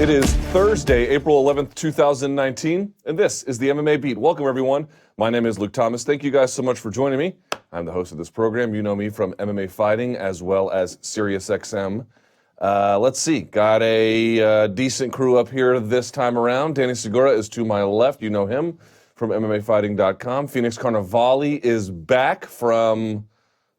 It is Thursday, April 11th, 2019, and this is the MMA Beat. Welcome, everyone. My name is Luke Thomas. Thank you guys so much for joining me. I'm the host of this program. You know me from MMA Fighting as well as SiriusXM. Let's see. Got a decent crew up here this time around. Danny Segura is to my left. You know him from MMAFighting.com. Phoenix Carnevale is back from...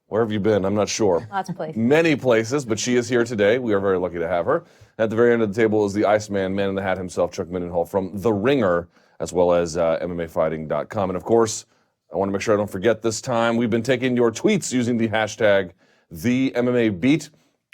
where have you been? I'm not sure. Lots of places. Many places, but she is here today. We are very lucky to have her. At the very end of the table is the Iceman, man in the hat himself, Chuck Mindenhall from The Ringer, as well as MMAFighting.com. And of course, I want to make sure I don't forget this time, we've been taking your tweets using the hashtag #TheMMABeat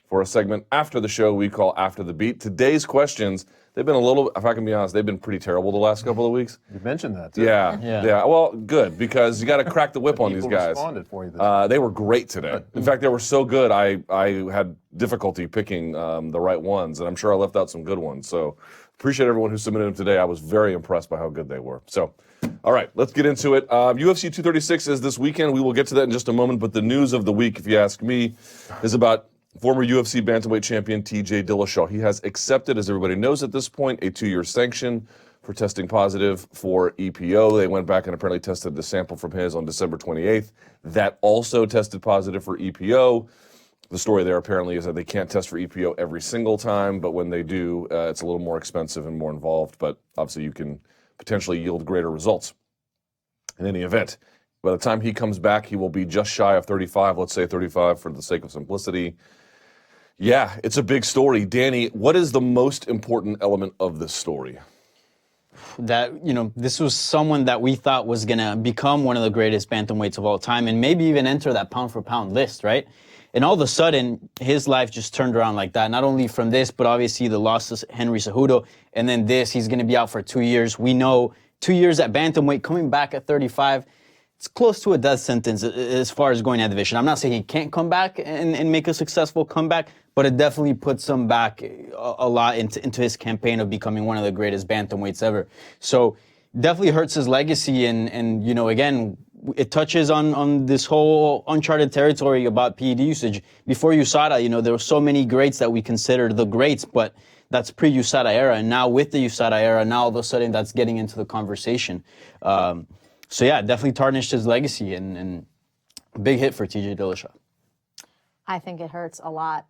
for a segment after the show we call After the Beat. Today's questions, they've been a little, if I can be honest, they've been pretty terrible the last couple of weeks. You mentioned that, too. Yeah. Well, good, because you got to crack the whip on these guys. People responded for you. They were great today. In fact, they were so good, I had difficulty picking the right ones, and I'm sure I left out some good ones. So appreciate everyone who submitted them today. I was very impressed by how good they were. So, all right, let's get into it. UFC 236 is this weekend. We will get to that in just a moment, but the news of the week, if you ask me, is about former UFC bantamweight champion TJ Dillashaw. He has accepted, as everybody knows at this point, a 2-year sanction for testing positive for EPO. They went back and apparently tested the sample from his on December 28th. That also tested positive for EPO. The story there apparently is that they can't test for EPO every single time, but when they do, it's a little more expensive and more involved, but obviously you can potentially yield greater results. In any event, by the time he comes back, he will be just shy of 35, let's say 35 for the sake of simplicity. Yeah, it's a big story. Danny, what is the most important element of this story? That, this was someone that we thought was going to become one of the greatest bantamweights of all time and maybe even enter that pound-for-pound list, right? And all of a sudden, his life just turned around like that. Not only from this, but obviously the loss to Henry Cejudo, and then this, he's going to be out for 2 years. We know 2 years at bantamweight, coming back at 35, it's close to a death sentence as far as going that division. I'm not saying he can't come back and make a successful comeback, but it definitely puts him back a lot into his campaign of becoming one of the greatest bantamweights ever. So definitely hurts his legacy, and again, it touches on this whole uncharted territory about PED usage. Before USADA, there were so many greats that we considered the greats, but that's pre-USADA era, and now with the USADA era, now all of a sudden that's getting into the conversation. So yeah, definitely tarnished his legacy, and big hit for TJ Dillashaw. I think it hurts a lot.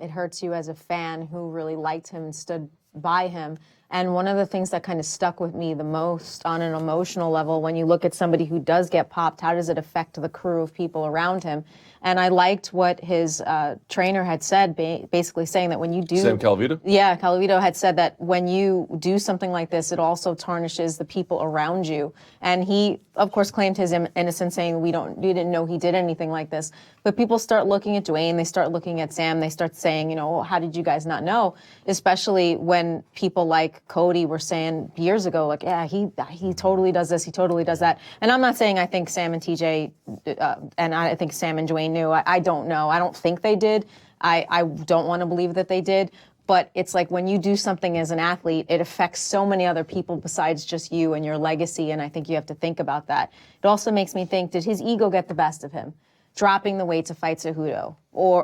It hurts you as a fan who really liked him and stood by him. And one of the things that kind of stuck with me the most on an emotional level, when you look at somebody who does get popped, how does it affect the crew of people around him? And I liked what his trainer had said, basically saying that when you do... Sam Calavito? Yeah, Calavito had said that when you do something like this, it also tarnishes the people around you. And he, of course, claimed his innocence, saying we didn't know he did anything like this. But people start looking at Dwayne, they start looking at Sam, they start saying, how did you guys not know? Especially when people like Cody were saying years ago, like, yeah, he totally does this, he totally does that. And I'm not saying I think Sam and TJ, and I think Sam and Dwayne knew. I don't know. I don't think they did. I don't want to believe that they did. But it's like when you do something as an athlete, it affects so many other people besides just you and your legacy, and I think you have to think about that. It also makes me think, did his ego get the best of him? Dropping the weight to fight Cejudo,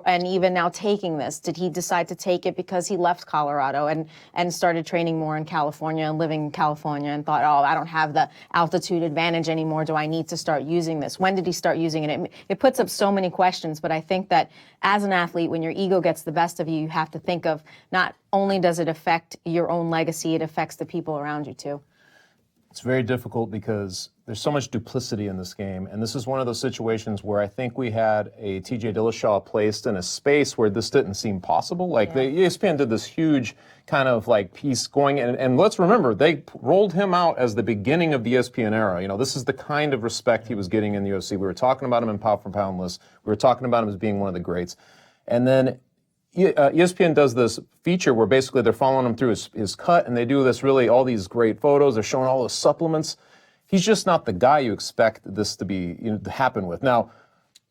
and even now taking this, did he decide to take it because he left Colorado and started training more in California and living in California and thought, oh, I don't have the altitude advantage anymore. Do I need to start using this? When did he start using it? It puts up so many questions, but I think that as an athlete, when your ego gets the best of you, you have to think of not only does it affect your own legacy, it affects the people around you too. It's very difficult because there's so much duplicity in this game, and this is one of those situations where I think we had a TJ Dillashaw placed in a space where this didn't seem possible. Like, the ESPN did this huge kind of like piece going, and let's remember, they rolled him out as the beginning of the ESPN era. This is the kind of respect he was getting in the UFC. We were talking about him in pound for pound lists. We were talking about him as being one of the greats. And then ESPN does this feature where basically they're following him through his cut, and they do this really, all these great photos. They're showing all the supplements. He's just not the guy you expect this to be, to happen with. Now,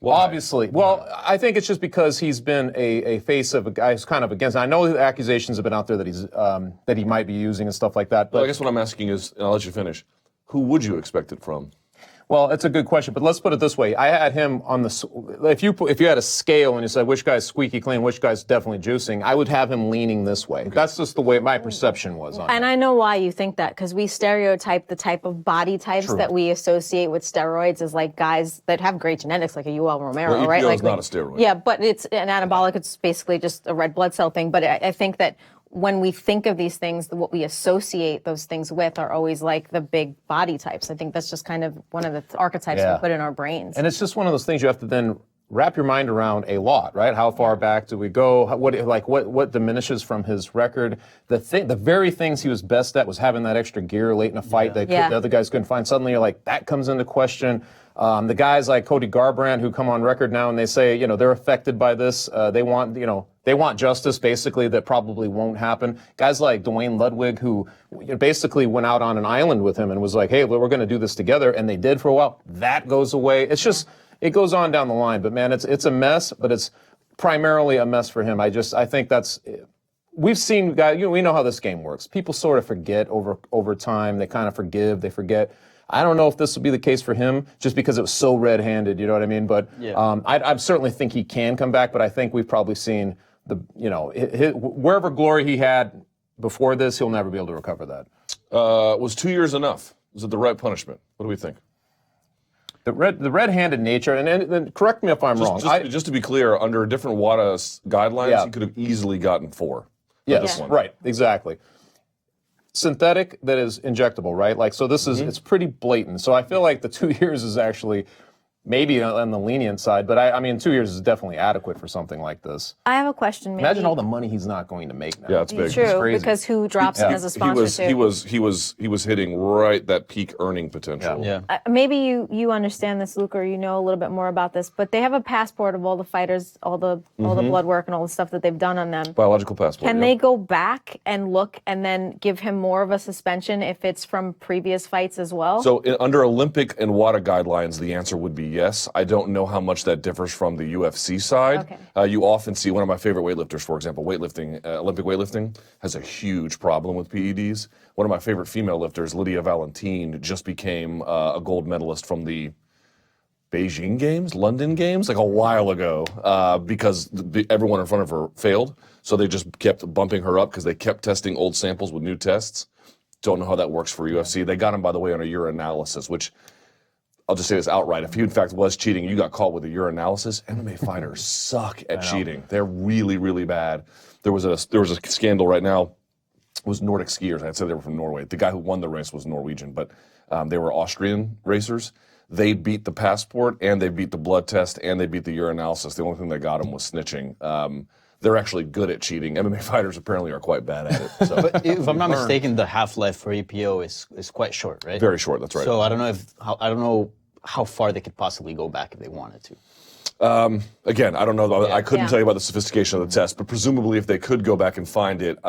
obviously, I think it's just because he's been a face of a guy who's kind of against. I know the accusations have been out there that he's that he might be using and stuff like that. But I guess what I'm asking is, and I'll let you finish, who would you expect it from? Well, it's a good question, but let's put it this way. I had him on the, if you had a scale and you said which guy's squeaky clean, which guy's definitely juicing, I would have him leaning this way. That's just the way my perception was on And him. I know why you think that, because we stereotype the type of body types that we associate with steroids as like guys that have great genetics, like a UL Romero, Well, right? EPO Like is not a steroid. Yeah, but it's an anabolic. It's basically just a red blood cell thing. But I think that when we think of these things, what we associate those things with are always like the big body types. I think that's just kind of one of the archetypes we put in our brains. And it's just one of those things you have to then wrap your mind around a lot, right? How far back do we go? What diminishes from his record? The very things he was best at was having that extra gear late in a fight that the other guys couldn't find. Suddenly you're like, that comes into question. The guys like Cody Garbrandt who come on record now and they say, they're affected by this. They want justice, basically, that probably won't happen. Guys like Dwayne Ludwig, who basically went out on an island with him and was like, hey, we're going to do this together. And they did for a while. That goes away. It's just, it goes on down the line. But, man, it's a mess, but it's primarily a mess for him. I think that's, we've seen guys, we know how this game works. People sort of forget over time. They kind of forgive, they forget. I don't know if this will be the case for him just because it was so red-handed, you know what I mean? But I certainly think he can come back, but I think we've probably seen wherever glory he had before this, he'll never be able to recover that. Was 2 years enough? Was it the right punishment? What do we think? The red-handed nature, and correct me if I'm wrong. Just to be clear, under different WADA guidelines, he could have easily gotten 4. Yes, right, exactly. Synthetic that is injectable, right? Like, so this is, it's pretty blatant. So I feel like the 2 years is actually maybe on the lenient side, but I mean, 2 years is definitely adequate for something like this. I have a question. Maybe. Imagine all the money he's not going to make now. Yeah, it's big. True, It's crazy. because who drops him as a sponsor He was hitting right that peak earning potential. Yeah. Maybe you understand this, Luke, or you know a little bit more about this, but they have a passport of all the fighters, all the blood work and all the stuff that they've done on them. Biological passport. Can they go back and look and then give him more of a suspension if it's from previous fights as well? So under Olympic and WADA guidelines, the answer would be yes. I don't know how much that differs from the UFC side. Okay. You often see one of my favorite weightlifters, for example, Olympic weightlifting has a huge problem with PEDs. One of my favorite female lifters, Lydia Valentine, just became a gold medalist from the Beijing Games, London Games, like a while ago, because everyone in front of her failed. So they just kept bumping her up because they kept testing old samples with new tests. Don't know how that works for UFC. They got him, by the way, on a urinalysis, which I'll just say this outright. If he, in fact, was cheating, you got caught with a urinalysis, MMA fighters suck at cheating. They're really, really bad. There was a scandal right now. It was Nordic skiers. I'd say they were from Norway. The guy who won the race was Norwegian, but they were Austrian racers. They beat the passport, and they beat the blood test, and they beat the urinalysis. The only thing that got them was snitching. They're actually good at cheating. MMA fighters apparently are quite bad at it. So. But if I'm not mistaken, the half-life for EPO is quite short, right? Very short, that's right. So I don't know how far they could possibly go back if they wanted to. Again, I don't know. I couldn't tell you about the sophistication of the test, but presumably if they could go back and find it,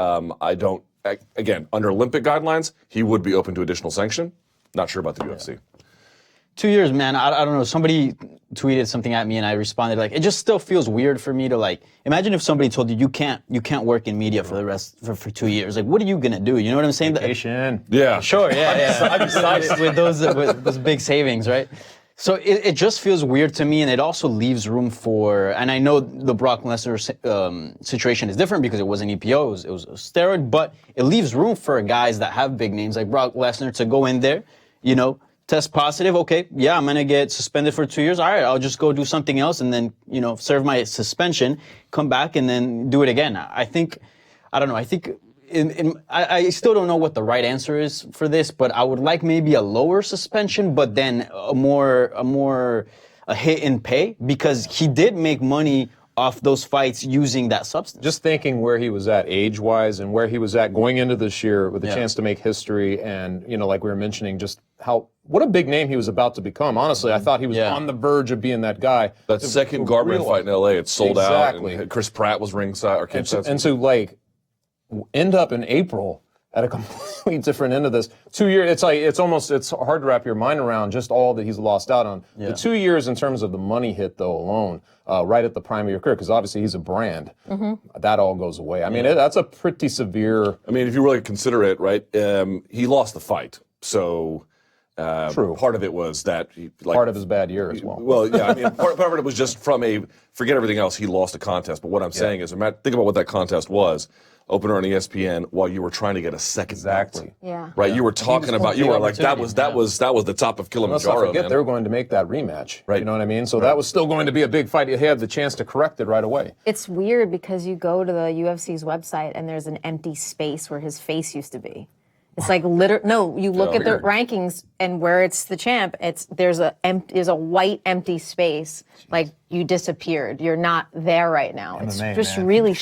again, under Olympic guidelines, he would be open to additional sanction. Not sure about the UFC. 2 years, man. I don't know. Somebody tweeted something at me, and I responded like, it just still feels weird for me to like. Imagine if somebody told you you can't work in media for the rest for 2 years. Like, what are you gonna do? You know what I'm saying? Vacation. Yeah. Sure. Yeah. with those big savings, right? So it just feels weird to me, and it also leaves room for. And I know the Brock Lesnar situation is different because it wasn't EPO, it was a steroid, but it leaves room for guys that have big names like Brock Lesnar to go in there, test positive, okay, yeah, I'm going to get suspended for 2 years. All right, I'll just go do something else and then, serve my suspension, come back and then do it again. I think I still don't know what the right answer is for this, but I would like maybe a lower suspension, but then a hit in pay because he did make money off those fights using that substance. Just thinking where he was at age-wise and where he was at going into this year with a chance to make history and, like we were mentioning, just what a big name he was about to become. Honestly, I thought he was on the verge of being that guy. That second Garbrandt fight in L.A., it sold out. And Chris Pratt was ringside. Or and to end up in April at a completely different end of this 2 years. It's hard to wrap your mind around just all that he's lost out on. Yeah. The 2 years in terms of the money hit though alone, right at the prime of your career, because obviously he's a brand. That all goes away. I mean, that's a pretty severe. I mean, if you really consider it, right? He lost the fight, so True. Part of it was that Part of his bad year as well. Well, yeah, I mean, part of it was just from forget everything else, he lost a contest. But what I'm saying is, think about what that contest was. Opener on ESPN while you were trying to get a second belt. Yeah. Right, you were talking about, you were like, that was the top of Let's not Kilimanjaro, forget man. they were going to make that rematch. Right. You know what I mean? So that was still going to be a big fight. He had the chance to correct it right away. It's weird because you go to the UFC's website and there's an empty space where his face used to be. It's like no, you look at the rankings and where it's the champ, there's a white empty space. Like you disappeared. You're not there right now. MMA, it's just man. really,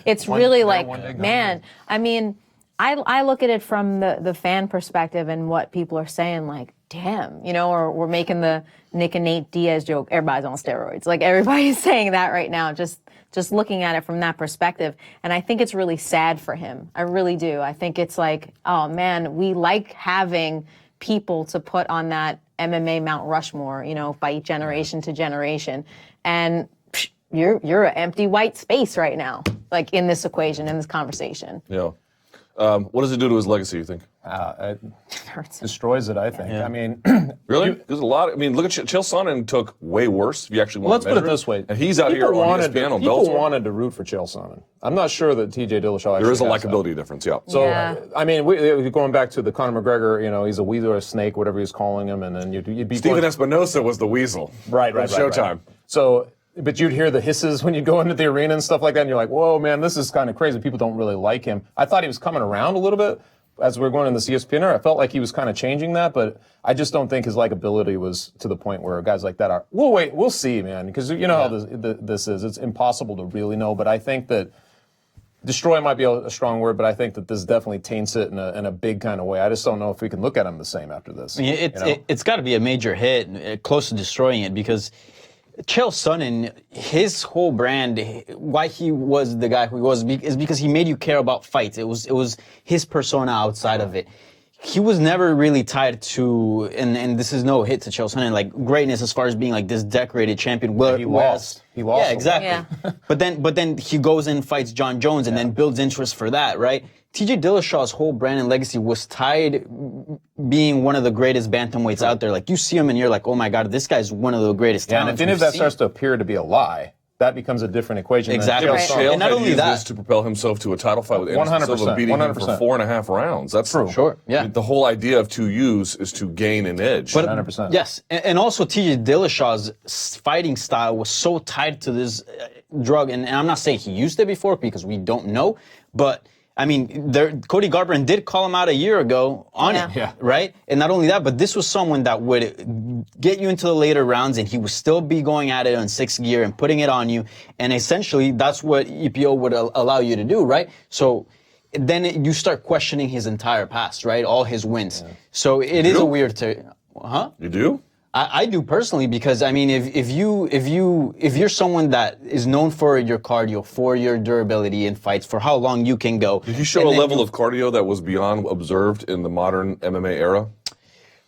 it's really one like, day man, I mean, I look at it from the fan perspective and what people are saying, like, damn, or we're making the Nick and Nate Diaz joke, everybody's on steroids. Like everybody's saying that right now, just looking at it from that perspective. And I think it's really sad for him. I really do. I think it's like, oh man, we like having people to put on that MMA Mount Rushmore, by generation to generation. And you're an empty white space right now, like in this equation, in this conversation. Yeah. What does it do to his legacy, you think? It Hurts. destroys it, I think. I mean, Really? There's a lot. I mean, look at Chael Sonnen took way worse. If you actually want let's to put it measure this way. and he's out here on ESPN on People Bellator. wanted to root for Chael Sonnen. I'm not sure that TJ Dillashaw actually There is a has that. likability difference, yeah. So, Yeah. I mean, going back to the Conor McGregor, he's a weasel or a snake, whatever he's calling him, and then you'd be Steven going, Espinosa was the weasel. right, on Showtime. Right. So, but you'd hear the hisses when you go into the arena and stuff like that, and you're like, whoa, man, this is kind of crazy. People don't really like him. I thought he was coming around a little bit as we were going in this ESPN era. I felt like he was kind of changing that, but I just don't think his likability was to the point where guys like that are. We'll see, man, because you know how this is. It's impossible to really know, but I think that destroy might be a strong word, but I think that this definitely taints it in a big kind of way. I just don't know if we can look at him the same after this. I mean, it's got to be a major hit, close to destroying it, because Chael Sonnen, his whole brand, why he was the guy who he was, is because he made you care about fights. It was his persona outside of it. He was never really tied to, and this is no hit to Chael Sonnen, like greatness as far as being like this decorated champion. He lost. Yeah, exactly. Yeah. But then he goes and fights John Jones and then builds interest for that, right? TJ Dillashaw's whole brand and legacy was tied being one of the greatest bantamweights out there. Like you see him and you're like, oh my God, this guy's one of the greatest Yeah, and talents. if any of we've that seen. starts to appear to be a lie, that becomes a different equation. Exactly. Than Right. Chael Sonnen. And not only used that- this to propel himself to a title fight with Anderson 100%, Silva, beating him for 100%. 4.5 rounds. That's true. Sure, yeah. The whole idea of 2 U's is to gain an edge. But 100%. yes, and also TJ Dillashaw's fighting style was so tied to this drug, and I'm not saying he used it before because we don't know, but I mean, Cody Garbrandt did call him out a year ago on it, Yeah. right? And not only that, but this was someone that would get you into the later rounds, and he would still be going at it on 6th gear and putting it on you, and essentially that's what EPO would allow you to do, right? So then you start questioning his entire past, right? All his wins. Yeah. So it is a weird huh? You do? I do personally, because I mean, if you're someone that is known for your cardio, for your durability in fights, for how long you can go. Did he show a level of cardio that was beyond observed in the modern MMA era?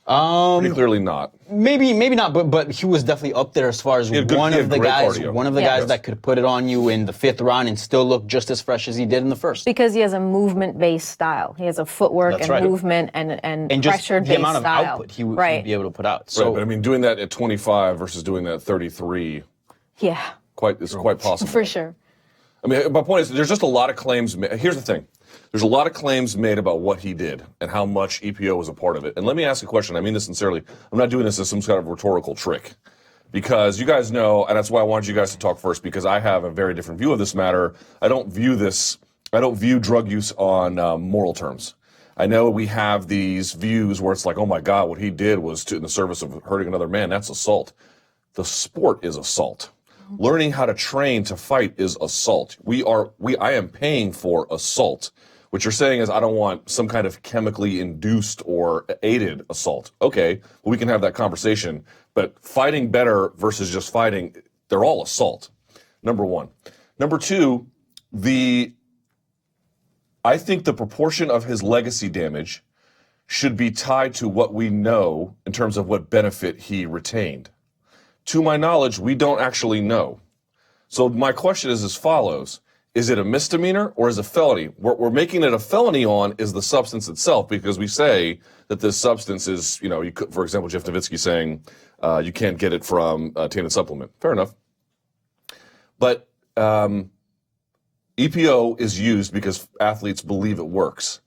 Pretty clearly not. Maybe not, but he was definitely up there as far as one of the guys that could put it on you in the 5th round and still look just as fresh as he did in the first. Because he has a movement-based style. He has a footwork That's and right. movement and And just pressure-based the amount of style. output he would right. be able to put out. So, right, but I mean, doing that at 25 versus doing that at 33, Yeah, it's quite possible. for sure. I mean, my point is, there's just a lot of claims. Here's the thing. There's a lot of claims made about what he did and how much EPO was a part of it. And let me ask a question. I mean this sincerely. I'm not doing this as some kind of rhetorical trick. Because you guys know, and that's why I wanted you guys to talk first, because I have a very different view of this matter. I don't view drug use on moral terms. I know we have these views where it's like, oh my God, what he did was in the service of hurting another man. That's assault. The sport is assault. Learning how to train to fight is assault. I am paying for assault. What you're saying is I don't want some kind of chemically induced or aided assault. Okay, well, we can have that conversation. But fighting better versus just fighting, they're all assault. Number one. Number two, I think the proportion of his legacy damage should be tied to what we know in terms of what benefit he retained. To my knowledge, we don't actually know. So my question is as follows. Is it a misdemeanor or is it a felony? What we're making it a felony on is the substance itself, because we say that this substance is, you could, for example, Jeff Nowitzki saying you can't get it from a tainted supplement. Fair enough. But EPO is used because athletes believe it works.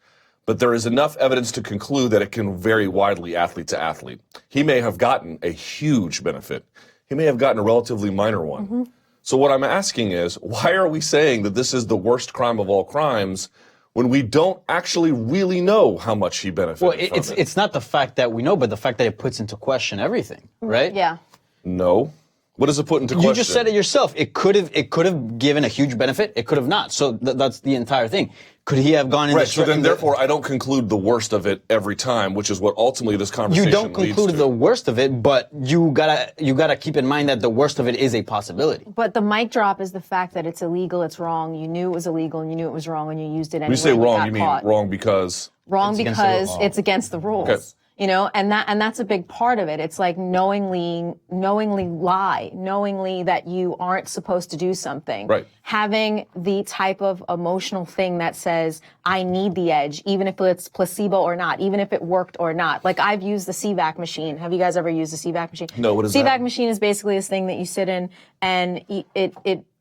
But there is enough evidence to conclude that it can vary widely athlete to athlete. He may have gotten a huge benefit. He may have gotten a relatively minor one. Mm-hmm. So what I'm asking is, why are we saying that this is the worst crime of all crimes when we don't actually really know how much he benefited from it? It's not the fact that we know, but the fact that it puts into question everything, right? Yeah. No. What does it put into question? You just said it yourself. It could have given a huge benefit. It could have not. So that's the entire thing. Could he have gone in? Right. So then, therefore, I don't conclude the worst of it every time, which is what ultimately this conversation leads to. You don't conclude the worst of it, but you gotta keep in mind that the worst of it is a possibility. But the mic drop is the fact that it's illegal, it's wrong. You knew it was illegal and you knew it was wrong and you used it anyway. When you say wrong, you mean caught. wrong because? Wrong because it's against the rules. Okay. And that's a big part of it. It's like knowingly lie, knowingly that you aren't supposed to do something. Right. Having the type of emotional thing that says, I need the edge, even if it's placebo or not, even if it worked or not. Like I've used the CVAC machine. Have you guys ever used the CVAC machine? No, what is that? CVAC machine is basically this thing that you sit in and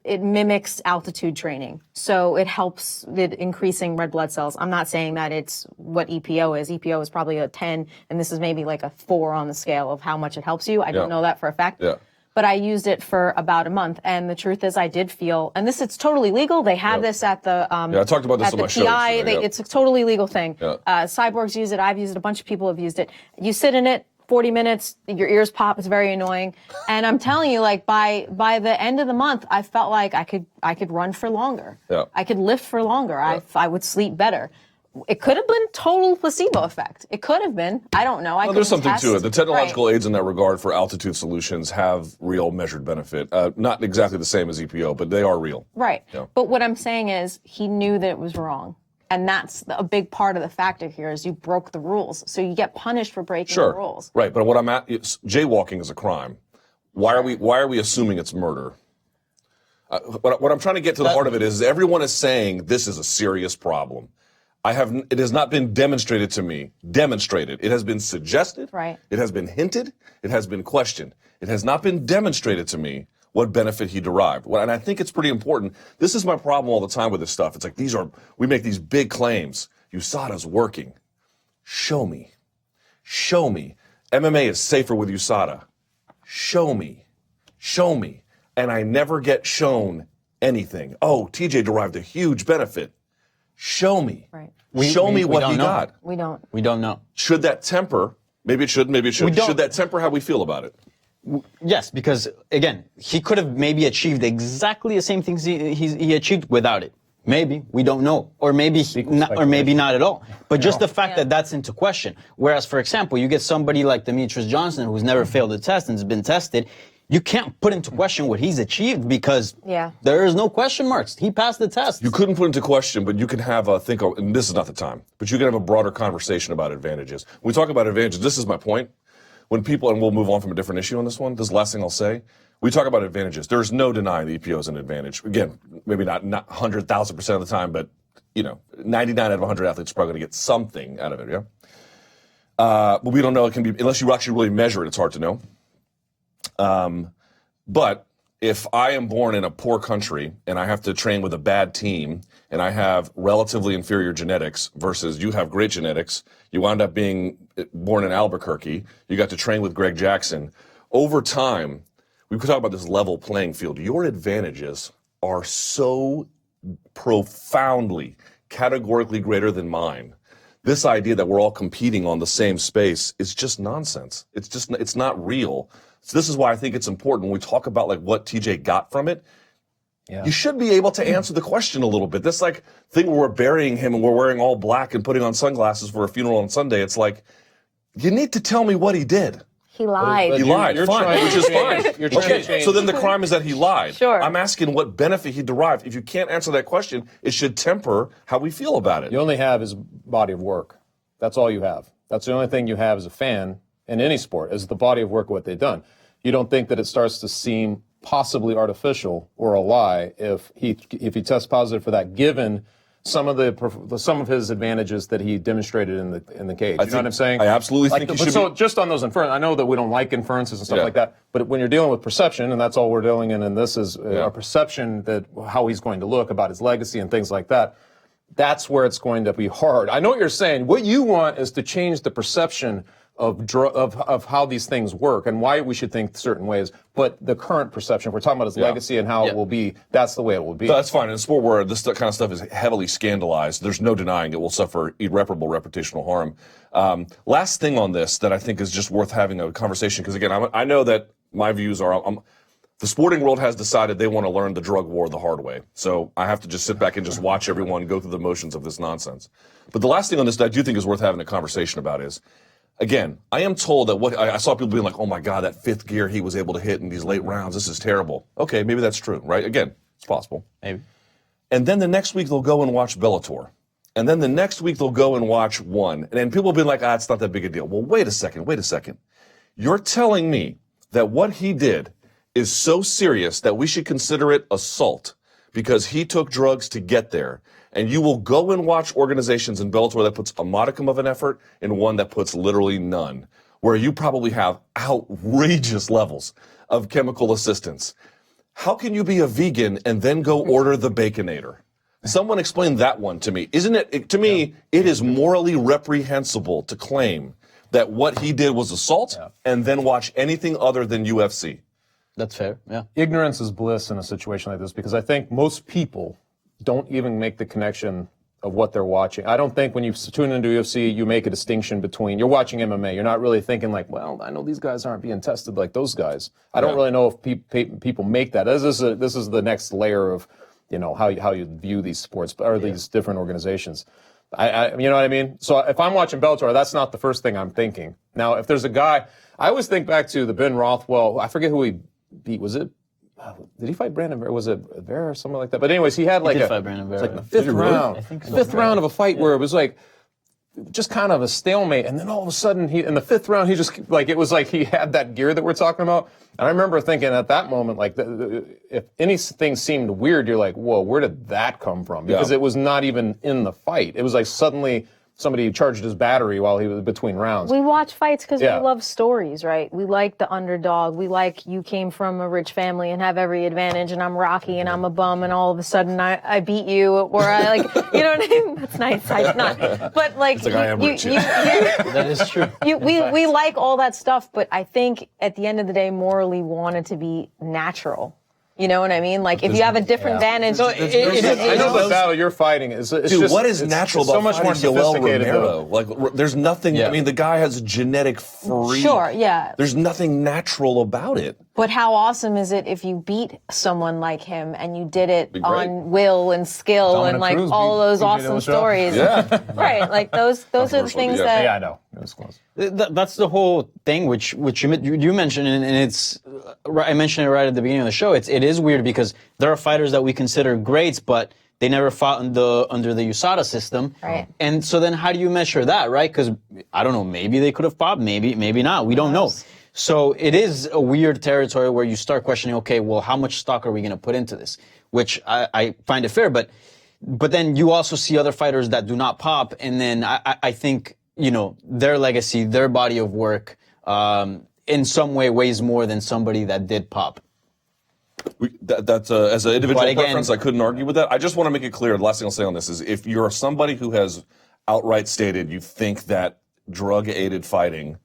it mimics altitude training. So it helps with increasing red blood cells. I'm not saying that it's what EPO is. EPO is probably a 10, and this is maybe like a 4 on the scale of how much it helps you. I don't know that for a fact. Yeah. But I used it for about a month, and the truth is I did feel, and it's totally legal. They have this at the I talked about this on my show PI. yesterday, It's a totally legal thing. Yeah. Cyborgs use it. I've used it. A bunch of people have used it. You sit in it. 40 minutes, your ears pop, it's very annoying. And I'm telling you, like by the end of the month, I felt like I could run for longer. Yeah. I could lift for longer. I would sleep better. It could have been total placebo effect. It could have been. I don't know. There's something to it. The technological Right. aids in that regard for altitude solutions have real measured benefit. Not exactly the same as EPO, but they are real. Right. Yeah. But what I'm saying is he knew that it was wrong. And that's a big part of the factor here is you broke the rules. So you get punished for breaking the rules. Right, but what I'm at, jaywalking is a crime. Why are we assuming it's murder? What I'm trying to get to the heart of it is everyone is saying this is a serious problem. It has not been demonstrated to me. Demonstrated. It has been suggested. Right. It has been hinted. It has been questioned. It has not been demonstrated to me what benefit he derived. And I think it's pretty important. This is my problem all the time with this stuff. It's like we make these big claims. USADA's working. Show me. Show me. MMA is safer with USADA. Show me. Show me. And I never get shown anything. Oh, TJ derived a huge benefit. Show me. Right. Show me what he know. got. We don't. We don't know. Should that temper? Maybe it should. Maybe it should. don't. Should that temper how we feel about it? Yes, because again, he could have maybe achieved exactly the same things he achieved without it. Maybe we don't know, or maybe not at all. But just the fact that that's into question. Whereas, for example, you get somebody like Demetrius Johnson who's never failed a test and has been tested. You can't put into question what he's achieved because there is no question marks. He passed the test. You couldn't put into question, but you can have and this is not the time, but you can have a broader conversation about advantages. When we talk about advantages, this is my point. When people, and we'll move on from a different issue on this one, this is the last thing I'll say. We talk about advantages. There's no denying the EPO is an advantage. Again, maybe not 100,000% of the time, but 99 out of 100 athletes are probably going to get something out of it, yeah? But we don't know. It can be, unless you actually really measure it, it's hard to know. But if I am born in a poor country and I have to train with a bad team and I have relatively inferior genetics versus you have great genetics, you wound up being born in Albuquerque, you got to train with Greg Jackson. Over time, we could talk about this level playing field. Your advantages are so profoundly, categorically greater than mine. This idea that we're all competing on the same space is just nonsense. It's not real. So this is why I think it's important when we talk about like what TJ got from it. Yeah. You should be able to answer the question a little bit. This like thing where we're burying him and we're wearing all black and putting on sunglasses for a funeral on Sunday. It's like, you need to tell me what he did. He lied. He lied. Fine, which is fine. Okay, so then the crime is that he lied. Sure. I'm asking what benefit he derived. If you can't answer that question, it should temper how we feel about it. You only have his body of work. That's all you have. That's the only thing you have as a fan in any sport is the body of work of what they've done. You don't think that it starts to seem possibly artificial or a lie if he tests positive for that, given some of his advantages that he demonstrated in the cage. You know what I'm saying? I absolutely think you should. So just on those inferences, I know that we don't like inferences and stuff like that, but when you're dealing with perception, and that's all we're dealing in, and this is our perception that how he's going to look, about his legacy and things like that, that's where it's going to be hard. I know what you're saying. What you want is to change the perception of how these things work and why we should think certain ways. But the current perception, if we're talking about his legacy and how it will be, that's the way it will be. So that's fine. In a sport where this kind of stuff is heavily scandalized, there's no denying it will suffer irreparable reputational harm. Last thing on this that I think is just worth having a conversation, because again, I know that my views are, the sporting world has decided they want to learn the drug war the hard way. So I have to just sit back and just watch everyone go through the motions of this nonsense. But the last thing on this that I do think is worth having a conversation about is, again, I am told that I saw people being like, oh my God, that fifth gear he was able to hit in these late rounds, this is terrible. Okay, maybe that's true, right? Again, it's possible. Maybe. And then the next week they'll go and watch Bellator. And then the next week they'll go and watch One. And then people will be like, it's not that big a deal. Well, wait a second. You're telling me that what he did is so serious that we should consider it assault because he took drugs to get there. And you will go and watch organizations in Bellator that puts a modicum of an effort and one that puts literally none, where you probably have outrageous levels of chemical assistance. How can you be a vegan and then go order the Baconator? Someone explain that one to me. Isn't it, to me, it is morally reprehensible to claim that what he did was assault and then watch anything other than UFC. That's fair, yeah. Ignorance is bliss in a situation like this, because I think most people don't even make the connection of what they're watching. I don't think when you tune into UFC, you make a distinction between, you're watching MMA, you're not really thinking like, well, I know these guys aren't being tested like those guys. I don't really know if people make that. This is the next layer of, how you view these sports or these different organizations. You know what I mean? So if I'm watching Bellator, that's not the first thing I'm thinking. Now, if there's a guy, I always think back to the Ben Rothwell, I forget who he beat, was it? Did he fight Brandon Vera? Was it Vera or something like that? But anyways, he had like fight Brandon Vera. It's like the fifth round. I think so. Fifth round of a fight where it was like just kind of a stalemate, and then all of a sudden in the fifth round he just it was like he had that gear that we're talking about. And I remember thinking at that moment, like, if anything seemed weird, you're like, whoa, where did that come from? Because it was not even in the fight. It was like suddenly somebody charged his battery while he was between rounds. We watch fights because we love stories, right? We like the underdog. We like you came from a rich family and have every advantage, and I'm Rocky and I'm a bum, and all of a sudden I beat you, or I you know what I mean? That's nice. I'm not, but like, it's like I am rich. That is true. We like all that stuff, but I think at the end of the day, morally, we want it to be natural. You know what I mean? Like, if you have a different advantage. I know the battle you're fighting is Dude, what is natural about so much more sophisticated? Romero? Like, there's nothing, I mean, the guy has a genetic freak. Sure, yeah. There's nothing natural about it. But how awesome is it if you beat someone like him and you did it on will and skill Dominic and like Cruz all beat those TJ awesome Dillashaw. stories. Yeah. Right, like those are the things that... Yeah, I know. It was close. That's the whole thing, which you mentioned, and it's I mentioned it right at the beginning of the show. It is weird because there are fighters that we consider greats, but they never fought under the USADA system. Right. And so then how do you measure that, right? Because I don't know, maybe they could have popped, maybe not. We don't know. So it is a weird territory where you start questioning, okay, well, how much stock are we going to put into this? Which I find it fair, but then you also see other fighters that do not pop, and then I think, their legacy, their body of work, in some way weighs more than somebody that did pop. That's as an individual preference, I couldn't argue with that. I just want to make it clear, the last thing I'll say on this is, if you're somebody who has outright stated you think that drug-aided fighting,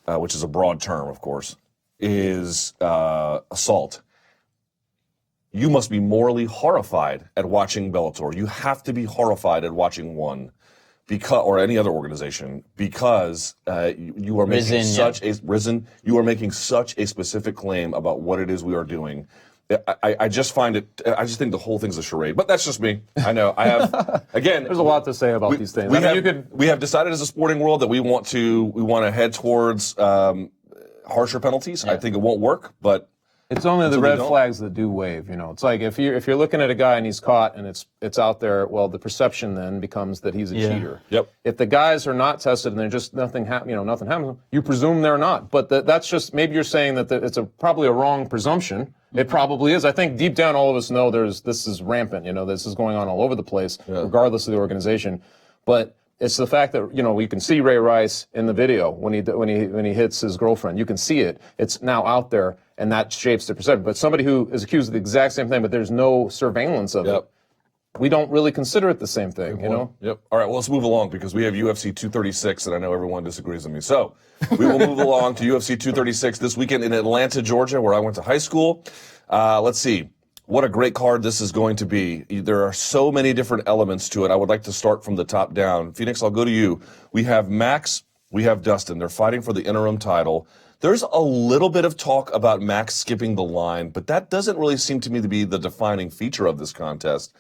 which is a broad term, of course, is assault, you must be morally horrified at watching Bellator. You have to be horrified at watching One, or any other organization, because you are making you are making such a specific claim about what it is we are doing. I just find it. I just think the whole thing's a charade. But that's just me. I know. I have again. There's a lot to say about these things. We have decided as a sporting world that we want to head towards harsher penalties. I think it won't work, but It's only the Until they red don't. flags that do wave. You know, it's like if you're looking at a guy and he's caught and it's out there, well, the perception then becomes that he's a cheater. Yep. If the guys are not tested and they're just nothing happens, you presume they're not. But that's just maybe you're saying that it's probably a wrong presumption. It probably is. I think deep down, all of us know this is rampant. You know, this is going on all over the place, regardless of the organization. But it's the fact that, you know, we can see Ray Rice in the video when he hits his girlfriend. You can see it. It's now out there, and that shapes the perception. But somebody who is accused of the exact same thing, but there's no surveillance of it, we don't really consider it the same thing, you know? Yep. All right, well, let's move along because we have UFC 236, and I know everyone disagrees with me. So we will move along to UFC 236 this weekend in Atlanta, Georgia, where I went to high school. Let's see. What a great card this is going to be. There are so many different elements to it. I would like to start from the top down. Phoenix, I'll go to you. We have Max, we have Dustin. They're fighting for the interim title. There's a little bit of talk about Max skipping the line, but that doesn't really seem to me to be the defining feature of this contest.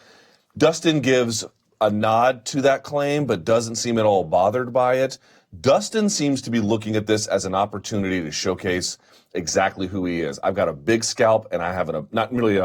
Dustin gives a nod to that claim, but doesn't seem at all bothered by it. Dustin seems to be looking at this as an opportunity to showcase exactly who he is. I've got a big scalp, and I have not really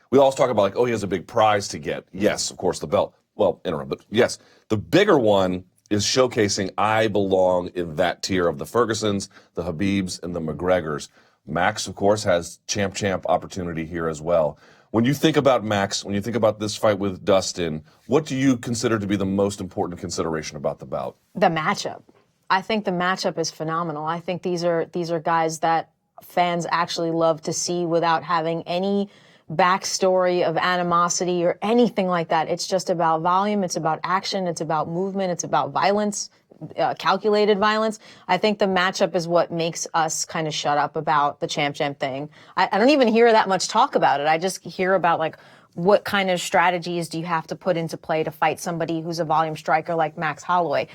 we always talk about like, oh, he has a big prize to get. Yes, of course, the belt. Well, interim, but yes. The bigger one is showcasing I belong in that tier of the Fergusons, the Habibs, and the McGregors. Max, of course, has champ opportunity here as well. When you think about Max, when you think about this fight with Dustin, what do you consider to be the most important consideration about the bout? The matchup. I think the matchup is phenomenal. I think these are guys that fans actually love to see without having any backstory of animosity or anything like that. It's just about volume. It's about action. It's about movement. It's about violence, calculated violence. I think the matchup is what makes us kind of shut up about the champ thing. I don't even hear that much talk about it. I just hear about like, what kind of strategies do you have to put into play to fight somebody who's a volume striker like Max Holloway?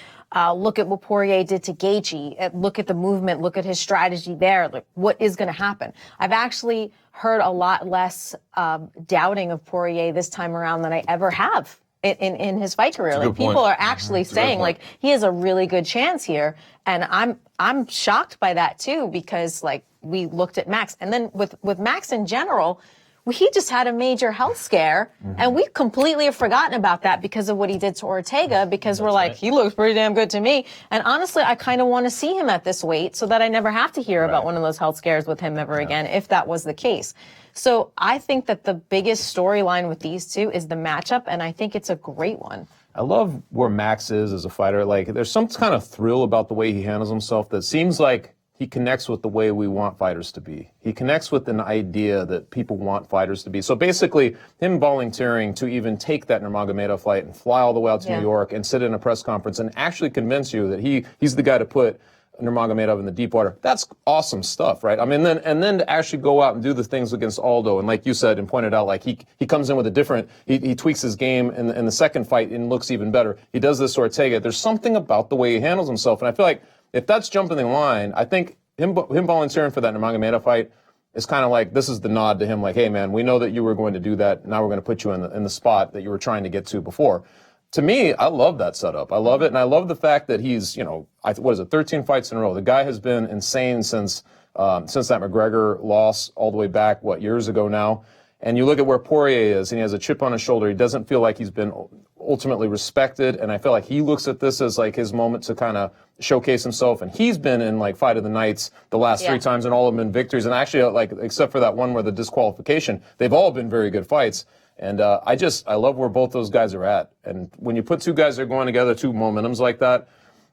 Look at what Poirier did to Gaethje. Look at the movement. Look at his strategy there. Like, what is going to happen? I've actually heard a lot less doubting of Poirier this time around than I ever have in his fight career. Like, people are actually saying like he has a really good chance here, and I'm shocked by that too, because like we looked at Max, and then with Max in general, he just had a major health scare, and we completely have forgotten about that because of what he did to Ortega, because we're like, he looks pretty damn good to me. And honestly, I kind of want to see him at this weight so that I never have to hear about one of those health scares with him ever again, if that was the case. So I think that the biggest storyline with these two is the matchup, and I think it's a great one. I love where Max is as a fighter. Like, there's some kind of thrill about the way he handles himself that seems like he connects with the way we want fighters to be. He connects with an idea that people want fighters to be. So basically, him volunteering to even take that Nurmagomedov fight and fly all the way out to New York and sit in a press conference and actually convince you that he's the guy to put Nurmagomedov in the deep water. That's awesome stuff, right? I mean, and then to actually go out and do the things against Aldo, and like you said and pointed out, like he comes in with a different, he tweaks his game in the second fight and looks even better. He does this to Ortega. There's something about the way he handles himself, and I feel like if that's jumping the line, I think him volunteering for that Nurmagomedov fight is kind of like, this is the nod to him, like, hey man, we know that you were going to do that. Now we're going to put you in the spot that you were trying to get to before. To me, I love that setup. I love it, and I love the fact that he's, 13 fights in a row. The guy has been insane since that McGregor loss all the way back, years ago now. And you look at where Poirier is, and he has a chip on his shoulder. He doesn't feel like he's been ultimately respected, and I feel like he looks at this as like his moment to kind of showcase himself. And he's been in like Fight of the Nights the last 3 times, and all of them been victories. And actually, like, except for that one where the disqualification, they've all been very good fights. And I love where both those guys are at. And when you put two guys that are going together, two momentums like that,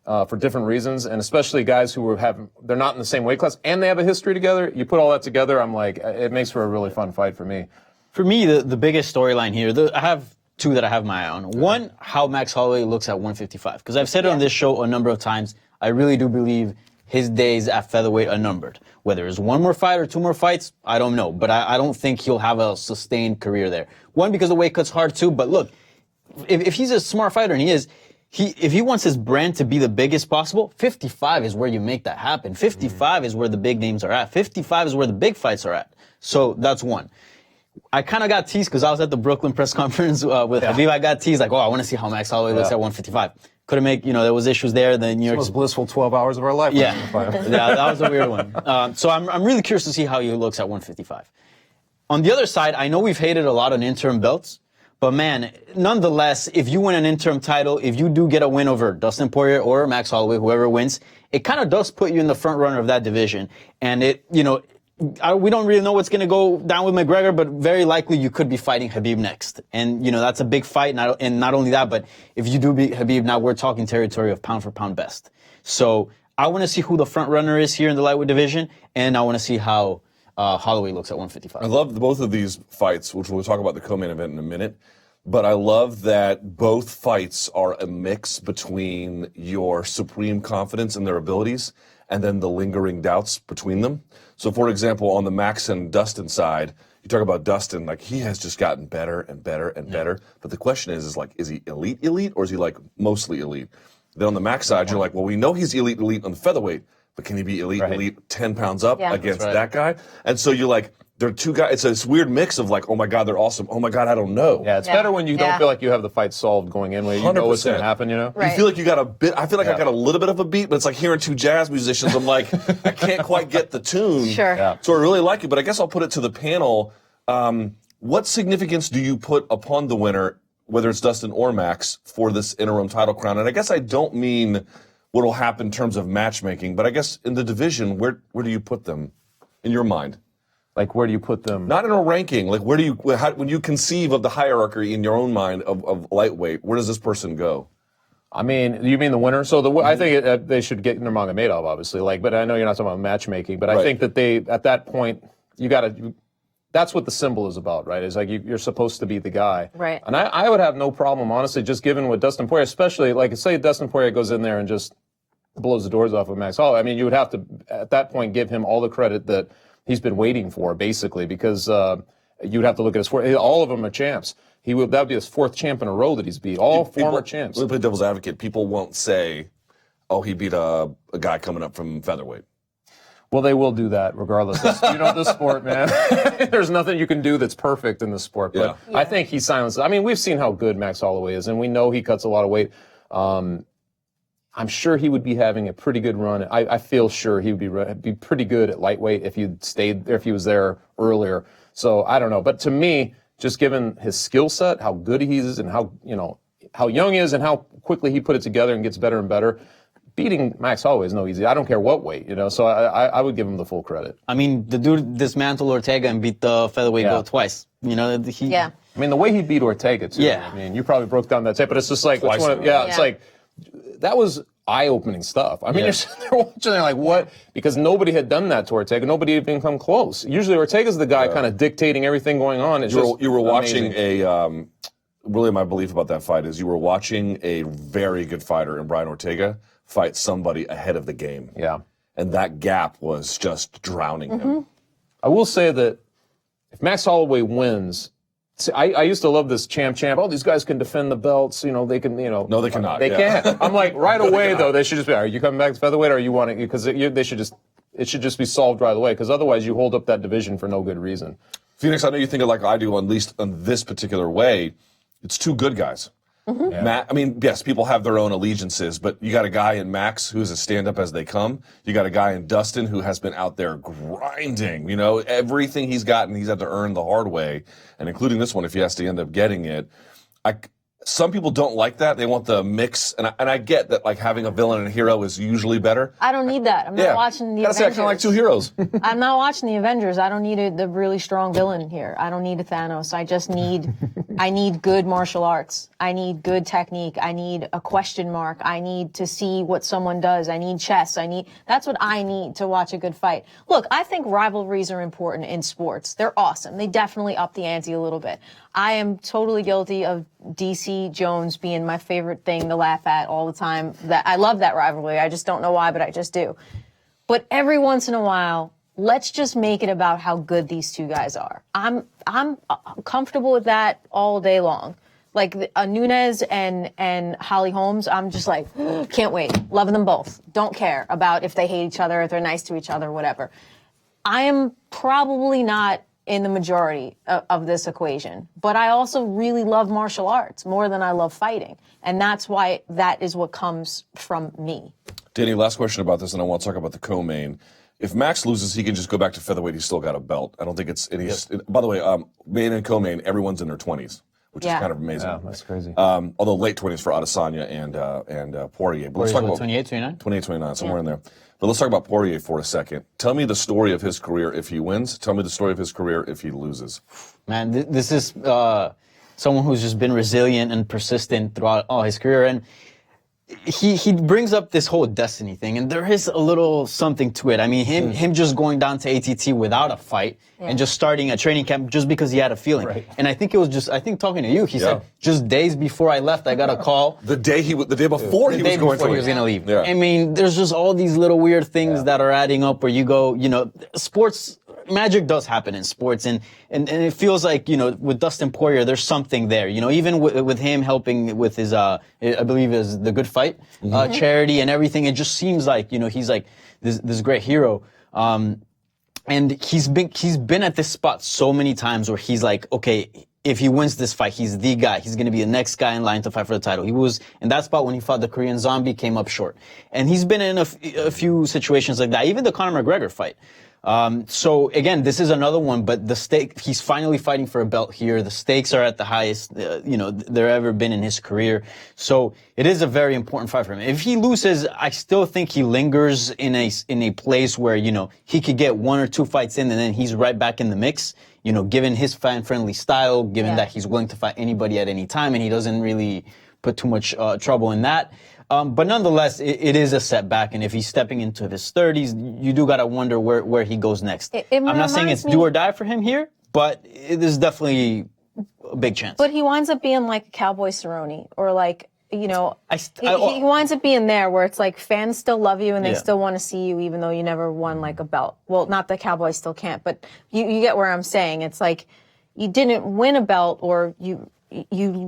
for different reasons, and especially guys who they're not in the same weight class and they have a history together, you put all that together, I'm like, it makes for a really fun fight for me. For me, the biggest storyline here, I have 2 that I have my eye on. One, how Max Holloway looks at 155. Because I've said it on this show a number of times, I really do believe his days at featherweight are numbered. Whether it's 1 more fight or 2 more fights, I don't know. But I don't think he'll have a sustained career there. One, because the weight cut's hard too, but look, if he's a smart fighter, and he is, if he wants his brand to be the biggest possible, 55 is where you make that happen. 55 is where the big names are at. 55 is where the big fights are at. So that's one. I kind of got teased because I was at the Brooklyn press conference with Habib. I got teased like, I want to see how Max Holloway looks at 155. Couldn't make, there was issues there. The New York. It was blissful 12 hours of our life. Yeah, that was a weird one. So I'm really curious to see how he looks at 155. On the other side, I know we've hated a lot on interim belts, but man, nonetheless, if you win an interim title, if you do get a win over Dustin Poirier or Max Holloway, whoever wins, it kind of does put you in the front runner of that division. And we don't really know what's going to go down with McGregor, but very likely you could be fighting Khabib next. And, that's a big fight. And not only that, but if you do beat Khabib, now we're talking territory of pound for pound best. So I want to see who the front runner is here in the lightweight division, and I want to see how Holloway looks at 155. I love both of these fights, which we'll talk about the co-main event in a minute. But I love that both fights are a mix between your supreme confidence in their abilities and then the lingering doubts between them. So, for example, on the Max and Dustin side, you talk about Dustin, like, he has just gotten better and better and better. But the question is he elite, or is he, like, mostly elite? Then on the Max side, you're like, well, we know he's elite on the featherweight, but can he be elite 10 pounds up against that guy? And so you're like, there are two guys. It's this weird mix of like, oh my God, they're awesome. Oh my God, I don't know. Yeah, it's better when you don't feel like you have the fight solved going in, where you know what's going to happen, Right. You feel like you got a bit. I feel like I got a little bit of a beat, but it's like hearing two jazz musicians. I'm like, I can't quite get the tune. Sure. Yeah. So I really like it, but I guess I'll put it to the panel. What significance do you put upon the winner, whether it's Dustin or Max, for this interim title crown? And I guess I don't mean what will happen in terms of matchmaking, but I guess in the division, where do you put them in your mind? Like, where do you put them? Not in a ranking. Like, where do you, when you conceive of the hierarchy in your own mind of lightweight, where does this person go? I mean, you mean the winner? So I think they should get Nurmagomedov, obviously. Like, but I know you're not talking about matchmaking. But I think that at that point, that's what the symbol is about, right? It's like you're supposed to be the guy. Right. And I would have no problem, honestly, just given what Dustin Poirier, especially, like, say Dustin Poirier goes in there and just blows the doors off of Max Holloway. I mean, you would have to, at that point, give him all the credit that he's been waiting for, basically, because you'd have to look at his all of them are champs. That would be his fourth champ in a row that he's beat. All former champs. Let me play devil's advocate. People won't say, oh, he beat a guy coming up from featherweight. Well, they will do that regardless. This sport, man, there's nothing you can do that's perfect in this sport. But I think he silenced. I mean, we've seen how good Max Holloway is, and we know he cuts a lot of weight. I'm sure he would be having a pretty good run. I feel sure he would be pretty good at lightweight if he stayed there, if he was there earlier. So I don't know. But to me, just given his skill set, how good he is, and how young he is, and how quickly he put it together and gets better and better, beating Max Holloway is no easy. I don't care what weight, So I would give him the full credit. I mean, the dude dismantled Ortega and beat the featherweight goat twice. I mean, the way he beat Ortega too. Yeah. I mean, you probably broke down that tape, but it's just like, it's like, that was eye-opening stuff. I mean, you're sitting there watching, they're like, what? Because nobody had done that to Ortega. Nobody had even come close. Usually Ortega's the guy kind of dictating everything going on. You were watching really my belief about that fight is you were watching a very good fighter in Brian Ortega fight somebody ahead of the game. Yeah. And that gap was just drowning him. I will say that if Max Holloway wins, see, I used to love this champ. Oh, these guys can defend the belts. They can. No, they cannot. They can't. I'm like, right away though, they should just be. Are you coming back to featherweight, or are you wanting? Because they should just. It should just be solved right away. Because otherwise, you hold up that division for no good reason. Phoenix, I know you think of like I do, at least in this particular way. It's two good guys. Matt, I mean, yes, people have their own allegiances, but you got a guy in Max who's a stand-up as they come. You got a guy in Dustin who has been out there grinding. Everything he's gotten, he's had to earn the hard way, and including this one if he has to end up getting it. Some people don't like that. They want the mix, and I get that like having a villain and a hero is usually better. I don't need that. I'm not watching the Avengers. I kind of like two heroes. I'm not watching the Avengers. I don't need the really strong villain here. I don't need a Thanos. I just need, I need good martial arts. I need good technique. I need a question mark. I need to see what someone does. I need chess. That's what I need to watch a good fight. Look, I think rivalries are important in sports. They're awesome. They definitely up the ante a little bit. I am totally guilty of DC Jones being my favorite thing to laugh at all the time. That I love that rivalry. I just don't know why, but I just do. But every once in a while, let's just make it about how good these two guys are. I'm comfortable with that all day long. Like Nunes and Holly Holmes, I'm just like, can't wait. Loving them both. Don't care about if they hate each other, if they're nice to each other, whatever. I am probably not in the majority of this equation. But I also really love martial arts more than I love fighting. And that's why that is what comes from me. Danny, last question about this, and I want to talk about the co-main. if Max loses, he can just go back to featherweight. He's still got a belt. I don't think it's. And by the way, main and co-main, everyone's in their 20s, which is kind of amazing. Yeah, that's crazy. Although late 20s for Adesanya and Poirier. But let's talk about 28, 29? 28, 29, somewhere in there. But let's talk about Poirier for a second. Tell me the story of his career if he wins. Tell me the story of his career if he loses. Man, this is someone who's just been resilient and persistent throughout all his career. And he brings up this whole destiny thing, and there is a little something to it. I mean, him just going down to ATT without a fight and just starting a training camp just because he had a feeling. Right. And I think it was just, talking to you, he said, just days before I left, I got a call. The day before he was going to leave. Yeah. I mean, there's just all these little weird things that are adding up where you go, sports, magic does happen in sports, and it feels like, with Dustin Poirier, there's something there, even with him helping with his, I believe is the Good Fight charity and everything. It just seems like, he's like this great hero. And he's been at this spot so many times where he's like, okay, if he wins this fight, he's the guy. He's going to be the next guy in line to fight for the title. He was in that spot when he fought the Korean Zombie, came up short. And he's been in a few situations like that, even the Conor McGregor fight. So again, this is another one, but he's finally fighting for a belt here. The stakes are at the highest, there ever been in his career. So it is a very important fight for him. If he loses, I still think he lingers in a place where, he could get 1 or 2 fights in and then he's right back in the mix, given his fan-friendly style, given that he's willing to fight anybody at any time and he doesn't really put too much, trouble in that. But nonetheless, it is a setback, and if he's stepping into his 30s, you do gotta wonder where he goes next. I'm not saying it's do or die for him here, but it is definitely a big chance. But he winds up being like a Cowboy Cerrone, or like, he winds up being there where it's like fans still love you and they still want to see you even though you never won like a belt. Well, not that Cowboys still can't, but you get where I'm saying. It's like you didn't win a belt, or you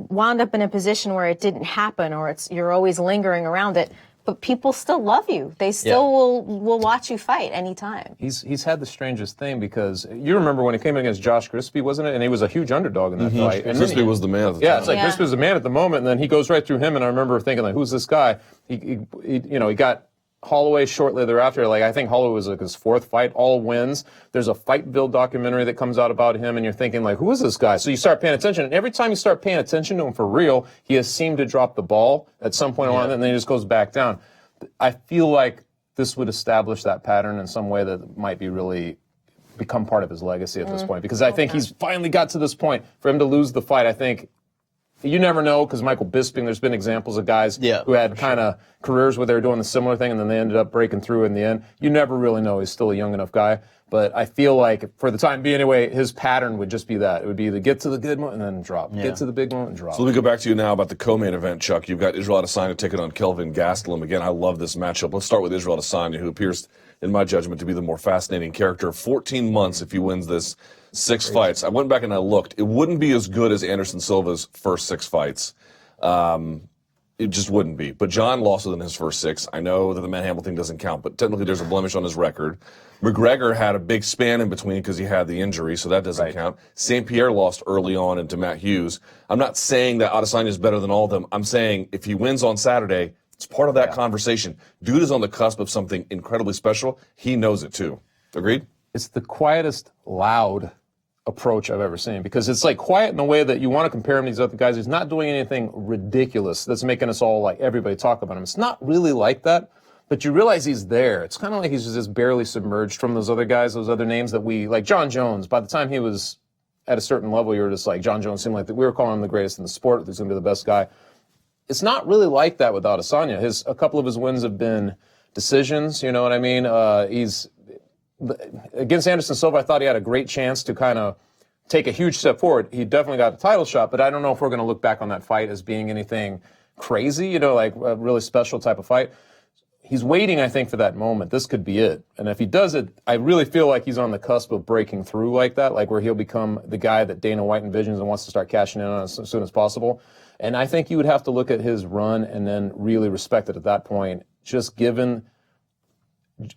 wound up in a position where it didn't happen, or you're always lingering around it, but people still love you. They still will watch you fight anytime. He's had the strangest thing, because you remember when he came in against Josh Crispy, wasn't it? And he was a huge underdog in that fight. And Crispy was the man at the time. It's like Crispy was the man at the moment, and then he goes right through him, and I remember thinking, like, who's this guy? He got Holloway shortly thereafter. Like, I think Holloway was like his 4th fight, all wins. There's a Fightville documentary that comes out about him, and you're thinking, like, who is this guy? So you start paying attention, and every time you start paying attention to him for real, he has seemed to drop the ball at some point along, and then he just goes back down. I feel like this would establish that pattern in some way that might be really become part of his legacy at this point, because I think he's finally got to this point. For him to lose the fight, I think, you never know, because Michael Bisping, there's been examples of guys who had kind of careers where they were doing the similar thing and then they ended up breaking through in the end. You never really know. He's still a young enough guy. But I feel like, for the time being anyway, his pattern would just be that. It would be either get to the good one and then drop. Get to the big one and drop. So let me go back to you now about the co-main event, Chuck. You've got Israel Adesanya taking on Kelvin Gastelum. Again, I love this matchup. Let's start with Israel Adesanya, who appears, in my judgment, to be the more fascinating character. 14 months if he wins this, 6 fights. I went back and I looked. It wouldn't be as good as Anderson Silva's first 6 fights. It just wouldn't be. But John lost within his first 6. I know that the Manhandle thing doesn't count, but technically there's a blemish on his record. McGregor had a big span in between because he had the injury, so that doesn't count. St. Pierre lost early on into Matt Hughes. I'm not saying that Adesanya is better than all of them. I'm saying if he wins on Saturday, it's part of that conversation. Dude is on the cusp of something incredibly special. He knows it too. Agreed? It's the quietest, loud approach I've ever seen, because it's like quiet in a way that you want to compare him to these other guys. He's not doing anything ridiculous that's making us all, like, everybody talk about him. It's not really like that, but you realize he's there. It's kind of like he's just barely submerged from those other guys, those other names that we, like John Jones. By the time he was at a certain level, you were just like, John Jones seemed like we were calling him the greatest in the sport. He's going to be the best guy. It's not really like that with Adesanya. A couple of his wins have been decisions, you know what I mean? Against Anderson Silva, I thought he had a great chance to kind of take a huge step forward. He definitely got a title shot, but I don't know if we're going to look back on that fight as being anything crazy, like a really special type of fight. He's waiting, I think, for that moment. This could be it. And if he does it, I really feel like he's on the cusp of breaking through like that, like where he'll become the guy that Dana White envisions and wants to start cashing in on as soon as possible. And I think you would have to look at his run and then really respect it at that point, just given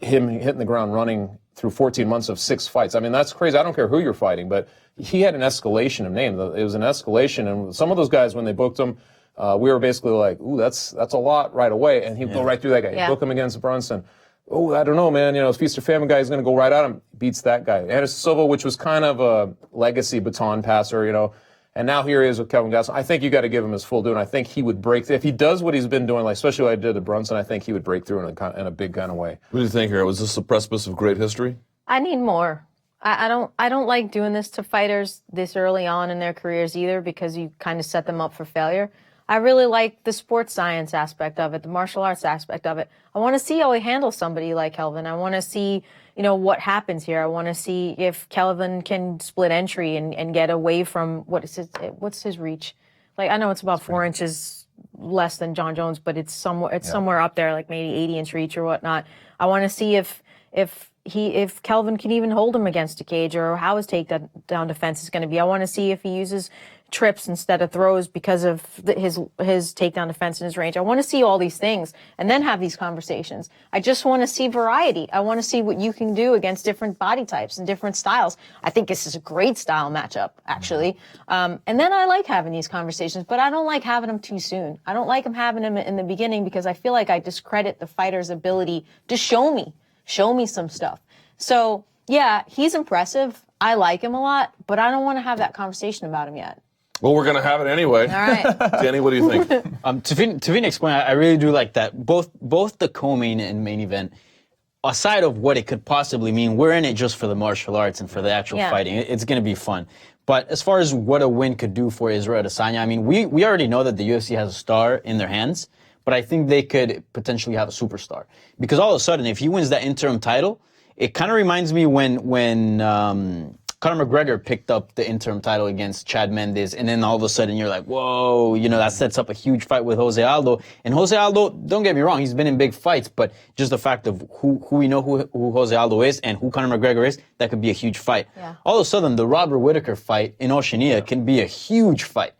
him hitting the ground running through 14 months of 6 fights. I mean, that's crazy. I don't care who you're fighting, but he had an escalation of names. It was an escalation. And some of those guys, when they booked him, we were basically like, ooh, that's a lot right away. And he'd go right through that guy. He'd book him against Brunson. oh, I don't know, man. You know, Feast or Famine guy is going to go right at him. Beats that guy. Anderson Silva, which was kind of a legacy baton passer, you know. And now here he is with Kelvin Gastelum. I think you got to give him his full due, and I think he would break. If he does what he's been doing, like especially what I did to Brunson, I think he would break through in a big kind of way. What do you think here? Was this a precipice of great history? I need more. I don't like doing this to fighters this early on in their careers either, because you kind of set them up for failure. I really like the sports science aspect of it, the martial arts aspect of it. I want to see how he handles somebody like Kelvin. I want to see, you know, what happens here. I want to see if Kelvin can split entry and get away from what's his reach? Like, I know it's about 4 inches less than John Jones, but it's somewhere up there, like maybe 80-inch reach or whatnot. I want to see if Kelvin can even hold him against a cage, or how his takedown defense is going to be. I want to see if he uses trips instead of throws because of his takedown defense and his range. I want to see all these things and then have these conversations. I just want to see variety. I want to see what you can do against different body types and different styles. I think this is a great style matchup, actually. And then I like having these conversations, but I don't like having them too soon. I don't like having them in the beginning, because I feel like I discredit the fighter's ability to show me some stuff. So yeah, he's impressive. I like him a lot, but I don't want to have that conversation about him yet. Well, we're going to have it anyway. All right. Danny, what do you think? To Phoenix's point, I really do like that. Both the co-main and main event, aside of what it could possibly mean, we're in it just for the martial arts and for the actual fighting. It's going to be fun. But as far as what a win could do for Israel Adesanya, I mean, we already know that the UFC has a star in their hands, but I think they could potentially have a superstar. Because all of a sudden, if he wins that interim title, it kind of reminds me when Conor McGregor picked up the interim title against Chad Mendes, and then all of a sudden you're like, whoa, you know, that sets up a huge fight with Jose Aldo. And Jose Aldo, don't get me wrong, he's been in big fights, but just the fact of who we know who Jose Aldo is and who Conor McGregor is, that could be a huge fight. Yeah. All of a sudden, the Robert Whittaker fight in Oceania can be a huge fight.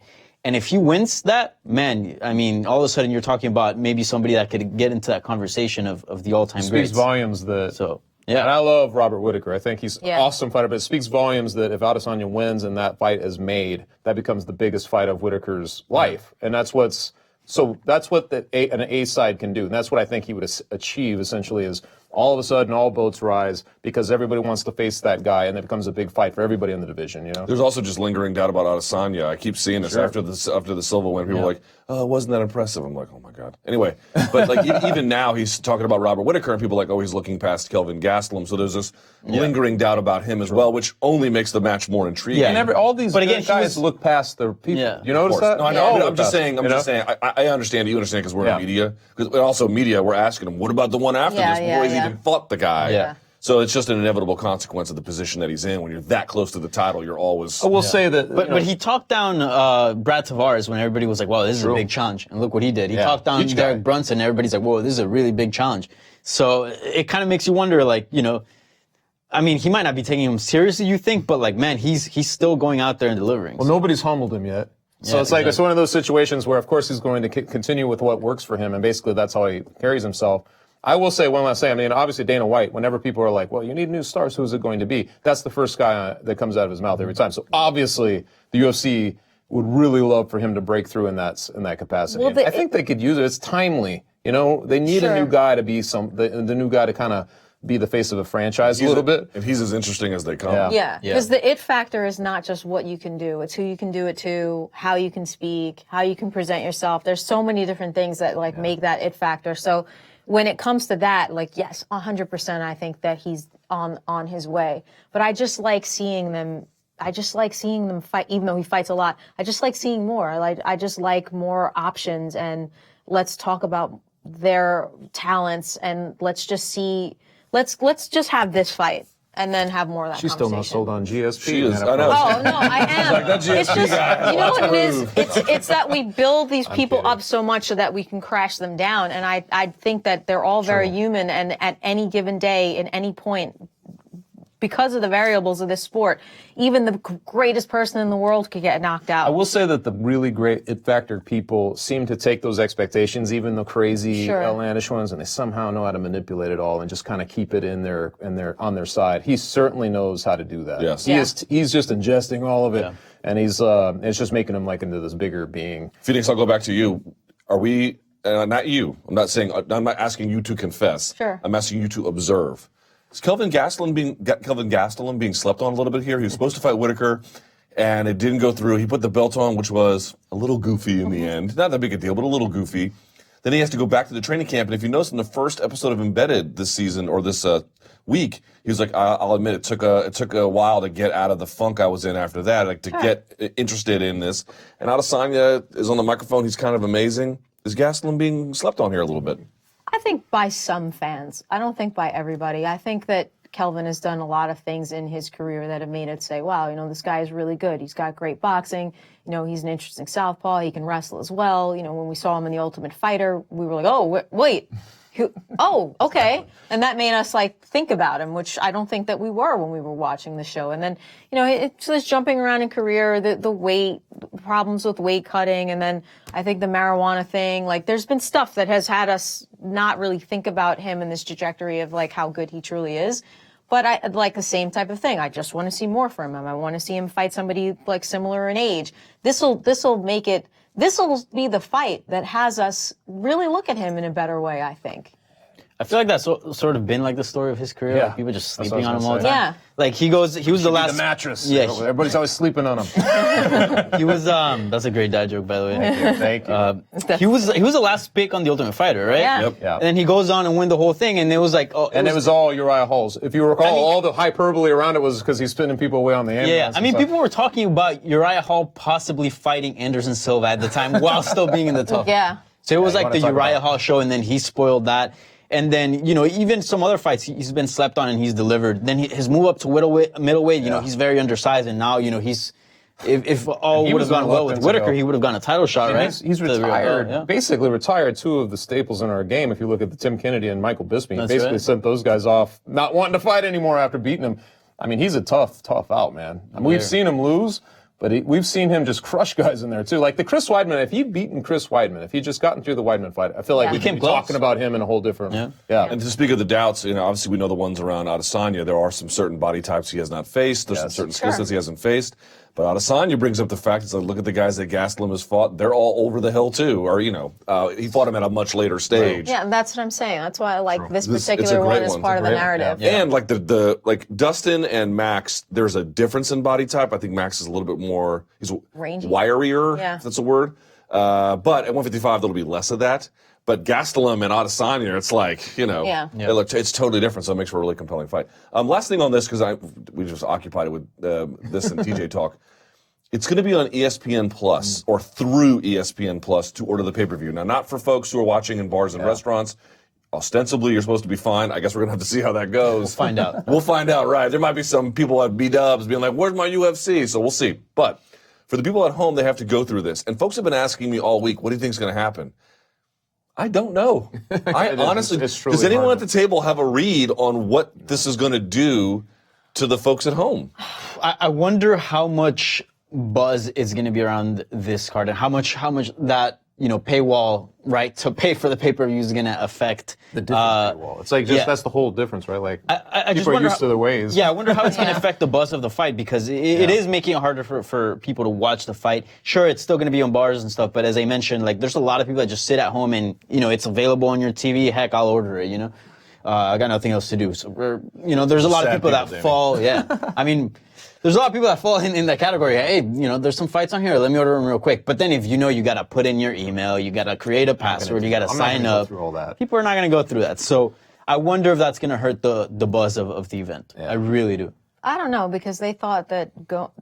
And if he wins that, man, I mean, all of a sudden you're talking about maybe somebody that could get into that conversation of the all-time greats. Speaks volumes that... So, yeah. And I love Robert Whittaker. I think he's an awesome fighter, but it speaks volumes that if Adesanya wins and that fight is made, that becomes the biggest fight of Whittaker's life. And that's what an A side can do. And that's what I think he would achieve, essentially, is all of a sudden all boats rise because everybody wants to face that guy, and it becomes a big fight for everybody in the division, you know? There's also just lingering doubt about Adesanya. I keep seeing this after the Silva win. People are like, oh, it wasn't that impressive. I'm like, oh my God. Anyway, but like even now he's talking about Robert Whittaker, and people are like, oh, he's looking past Kelvin Gastelum. So there's this lingering doubt about him as well, which only makes the match more intriguing. Yeah, and all these guys look past their people. Yeah. You notice that? No, I know. I'm just saying. I understand. You understand because we're in media. Because also media, we're asking him, what about the one after this before he's even fought the guy? Yeah. So it's just an inevitable consequence of the position that he's in. When you're that close to the title, you're always... I will say that... But he talked down Brad Tavares when everybody was like, wow, this is a big challenge. And look what he did. He talked down Derek Brunson, and everybody's like, whoa, this is a really big challenge. So it kind of makes you wonder, like, you know, I mean, he might not be taking him seriously, you think, but like, man, he's still going out there and delivering. Well, nobody's humbled him yet. So it's like, it's one of those situations where, of course, he's going to continue with what works for him, and basically that's how he carries himself. I will say one last thing. I mean, obviously Dana White, whenever people are like, well, you need new stars, who's it going to be? That's the first guy that comes out of his mouth every time. So obviously the UFC would really love for him to break through in that capacity. Well, I think they could use it. It's timely. You know, they need a new guy to be the new guy to kind of be the face of a franchise a little bit. And he's as interesting as they come. Yeah, because the it factor is not just what you can do. It's who you can do it to, how you can speak, how you can present yourself. There's so many different things that make that it factor. So when it comes to that, like, yes, 100%, I think that he's on his way. But I just like seeing them. I just like seeing them fight, even though he fights a lot. I just like seeing more. I just like more options, and let's talk about their talents, and let's just see. Let's just have this fight, and then have more of that. She's still not sold on GSP. She is. I know. Oh no, I am. Like, that GSP it's just, guy, you know what it is? It's that we build these people up so much so that we can crash them down, and I think that they're all very human, and at any given day, at any point, because of the variables of this sport, even the greatest person in the world could get knocked out. I will say that the really great it factor people seem to take those expectations, even the crazy outlandish ones, and they somehow know how to manipulate it all and just kind of keep it on their side. He certainly knows how to do that. Yes. He's just ingesting all of it, and it's just making him like into this bigger being. Phoenix, I'll go back to you. Are we not you. I'm not asking you to confess. Sure. I'm asking you to observe. Is Kelvin Gastelum being slept on a little bit here? He was supposed to fight Whitaker, and it didn't go through. He put the belt on, which was a little goofy in the end. Not that big a deal, but a little goofy. Then he has to go back to the training camp, and if you notice in the first episode of Embedded this season or this week, he was like, "I'll admit it took a while to get out of the funk I was in after that, like to get interested in this." And Adesanya is on the microphone. He's kind of amazing. Is Gastelum being slept on here a little bit? I think by some fans. I don't think by everybody. I think that Kelvin has done a lot of things in his career that have made it say, wow, you know, this guy is really good. He's got great boxing. You know, he's an interesting southpaw. He can wrestle as well. You know, when we saw him in The Ultimate Fighter, we were like, oh, wait. Oh, okay. And that made us like think about him, which I don't think that we were when we were watching the show. And then, you know, it's just jumping around in career, the weight, problems with weight cutting. And then I think the marijuana thing, like there's been stuff that has had us not really think about him in this trajectory of like how good he truly is. But I like the same type of thing. I just want to see more from him. I want to see him fight somebody like similar in age. This'll be the fight that has us really look at him in a better way, I think. I feel like that's sort of been like the story of his career. Yeah. Like people just That's what sleeping I on was him all the gonna time. say. Yeah. Like he was the last. The mattress. Yeah. Everybody's always sleeping on him. He was. That's a great dad joke, by the way. Thank you. He was the last pick on The Ultimate Fighter, right? Yeah. Yep. Yeah. And then he goes on and win the whole thing, and it was like, And it was all Uriah Halls. If you recall, all the hyperbole around it was because he's spinning people away on the ambulance. Yeah, I mean, people were talking about Uriah Hall possibly fighting Anderson Silva at the time while still being in the top. Yeah. So it was you like wanna the talk Uriah about- Hall show, and then he spoiled that. And then, you know, even some other fights, he's been slept on and he's delivered. Then his move up to middleweight, you know, he's very undersized, and now, you know, if all He would was have gone well with reluctant to Whitaker, go. he would have gotten a title shot, right? He's To the real retired, belt, yeah. basically retired two of the staples in our game. If you look at the Tim Kennedy and Michael Bisping, he That's basically right. sent those guys off not wanting to fight anymore after beating him. I mean, he's a tough out, man. I mean, we've seen him lose, but we've seen him just crush guys in there too. Like the Chris Weidman, if he'd beaten Chris Weidman, if he'd just gotten through the Weidman fight, I feel like Yeah. we He could came be close. talking about him in a whole different. Yeah. And to speak of the doubts, you know, obviously we know the ones around Adesanya. There are some certain body types he has not faced. There's some Yes. certain skill sets he hasn't faced. But Adesanya brings up the fact that look at the guys that Gastelum has fought. They're all over the hill too. Or, you know, he fought him at a much later stage. Yeah, and that's what I'm saying. That's why I like this It's a particular great one as one. part of the It's a great one, narrative. yeah. And like like Dustin and Max, there's a difference in body type. I think Max is a little bit more, he's Rangy. wirier, Yeah. if that's a word. But at 155, there'll be less of that. But Gastelum and Adesanya, it's like, you know, Yeah. it's totally different, so it makes for a really compelling fight. Last thing on this, because we just occupied it with this and TJ talk. It's going to be on ESPN Plus or through ESPN Plus to order the pay-per-view. Now, not for folks who are watching in bars and restaurants. Ostensibly, you're supposed to be fine. I guess we're going to have to see how that goes. Find out. We'll find out, right? There might be some people at B-dubs being like, where's my UFC? So we'll see. But for the people at home, they have to go through this. And folks have been asking me all week, what do you think is going to happen? I don't know. I honestly, it's truly does anyone hard. at the table have a read on what this is going to do to the folks at home? I wonder how much buzz is going to be around this card and how much that, you know, paywall, right, to pay for the pay-per-view is going to affect The different paywall. It's like just yeah. that's the whole difference, right? Like I just people are wonder used to their ways. Yeah, I wonder how it's going to Yeah. affect the buzz of the fight because it is making it harder for people to watch the fight. Sure, it's still going to be on bars and stuff, but as I mentioned, like there's a lot of people that just sit at home and, you know, it's available on your TV. Heck, I'll order it, you know. I got nothing else to do. So, you know, there's a lot of Sad people that people, fall, yeah. I mean, there's a lot of people that fall in that category. Hey, you know, there's some fights on here. Let me order them real quick. But then if you know you got to put in your email, you got to create a password, you got to I'm not sign gonna go up. through all that. People are not going to go through that. So I wonder if that's going to hurt the buzz of the event. I really do. I don't know, because they thought that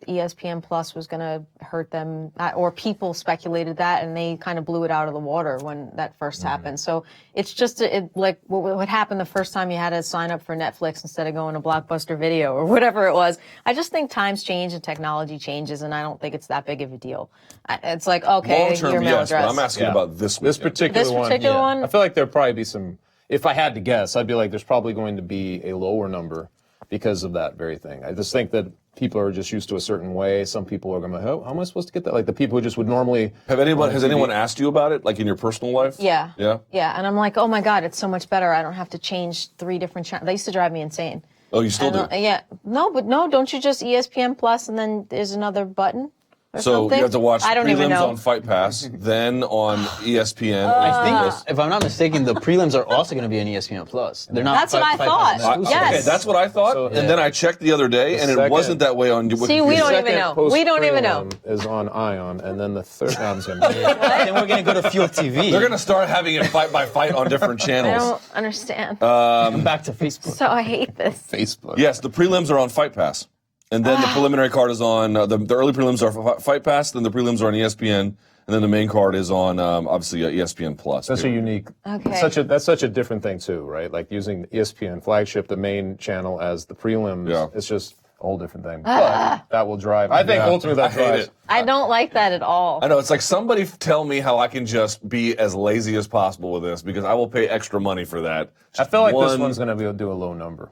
ESPN Plus was going to hurt them, or people speculated that, and they kind of blew it out of the water when that first happened. So it's just like what happened the first time you had to sign up for Netflix instead of going to Blockbuster Video or whatever it was. I just think times change and technology changes, and I don't think it's that big of a deal. It's like, okay, Long your term, mail yes, but address. I'm asking Yeah. about this This weekend. particular This one. particular one? I feel like there'd probably be some. If I had to guess, I'd be like, there's probably going to be a lower number because of that very thing. I just think that people are just used to a certain way. Some people are going to be, how am I supposed to get that? Like the people who just would normally. Has anyone asked you about it, like in your personal life? Yeah. Yeah? Yeah, and I'm like, oh my God, it's so much better. I don't have to change 3 different channels. They used to drive me insane. Oh, you still do? Yeah. No, don't you just ESPN Plus and then there's another button? So something? you have to watch I don't even prelims know. on Fight Pass, then on ESPN. I think, if I'm not mistaken, the prelims are also going to be on ESPN Plus. They're not. That's what I Fight thought. Pass exclusive. Yes. Okay, that's what I thought. So- and then I checked the other day, and it second- wasn't that way on Wikipedia. See, we don't even Second know. We don't even know. post-prelim is on Ion, and then the third round's going to be. Then we're going to go to Fuel TV. They're going to start having it fight by fight on different I channels. don't understand. Come back to Facebook. So I hate this. Facebook. Yes, the prelims are on Fight Pass. And then the preliminary card is on, the early prelims are for Fight Pass, then the prelims are on ESPN, and then the main card is on, obviously, ESPN Plus. That's a unique. Okay. That's such a different thing too, right? Like using ESPN flagship, the main channel, as the prelims. Yeah. It's just a whole different thing. But that will drive. I think ultimately that I hate drives. it. I don't like that at all. I know, it's like somebody tell me how I can just be as lazy as possible with this, because I will pay extra money for that. I feel like this One- one's going to do a low number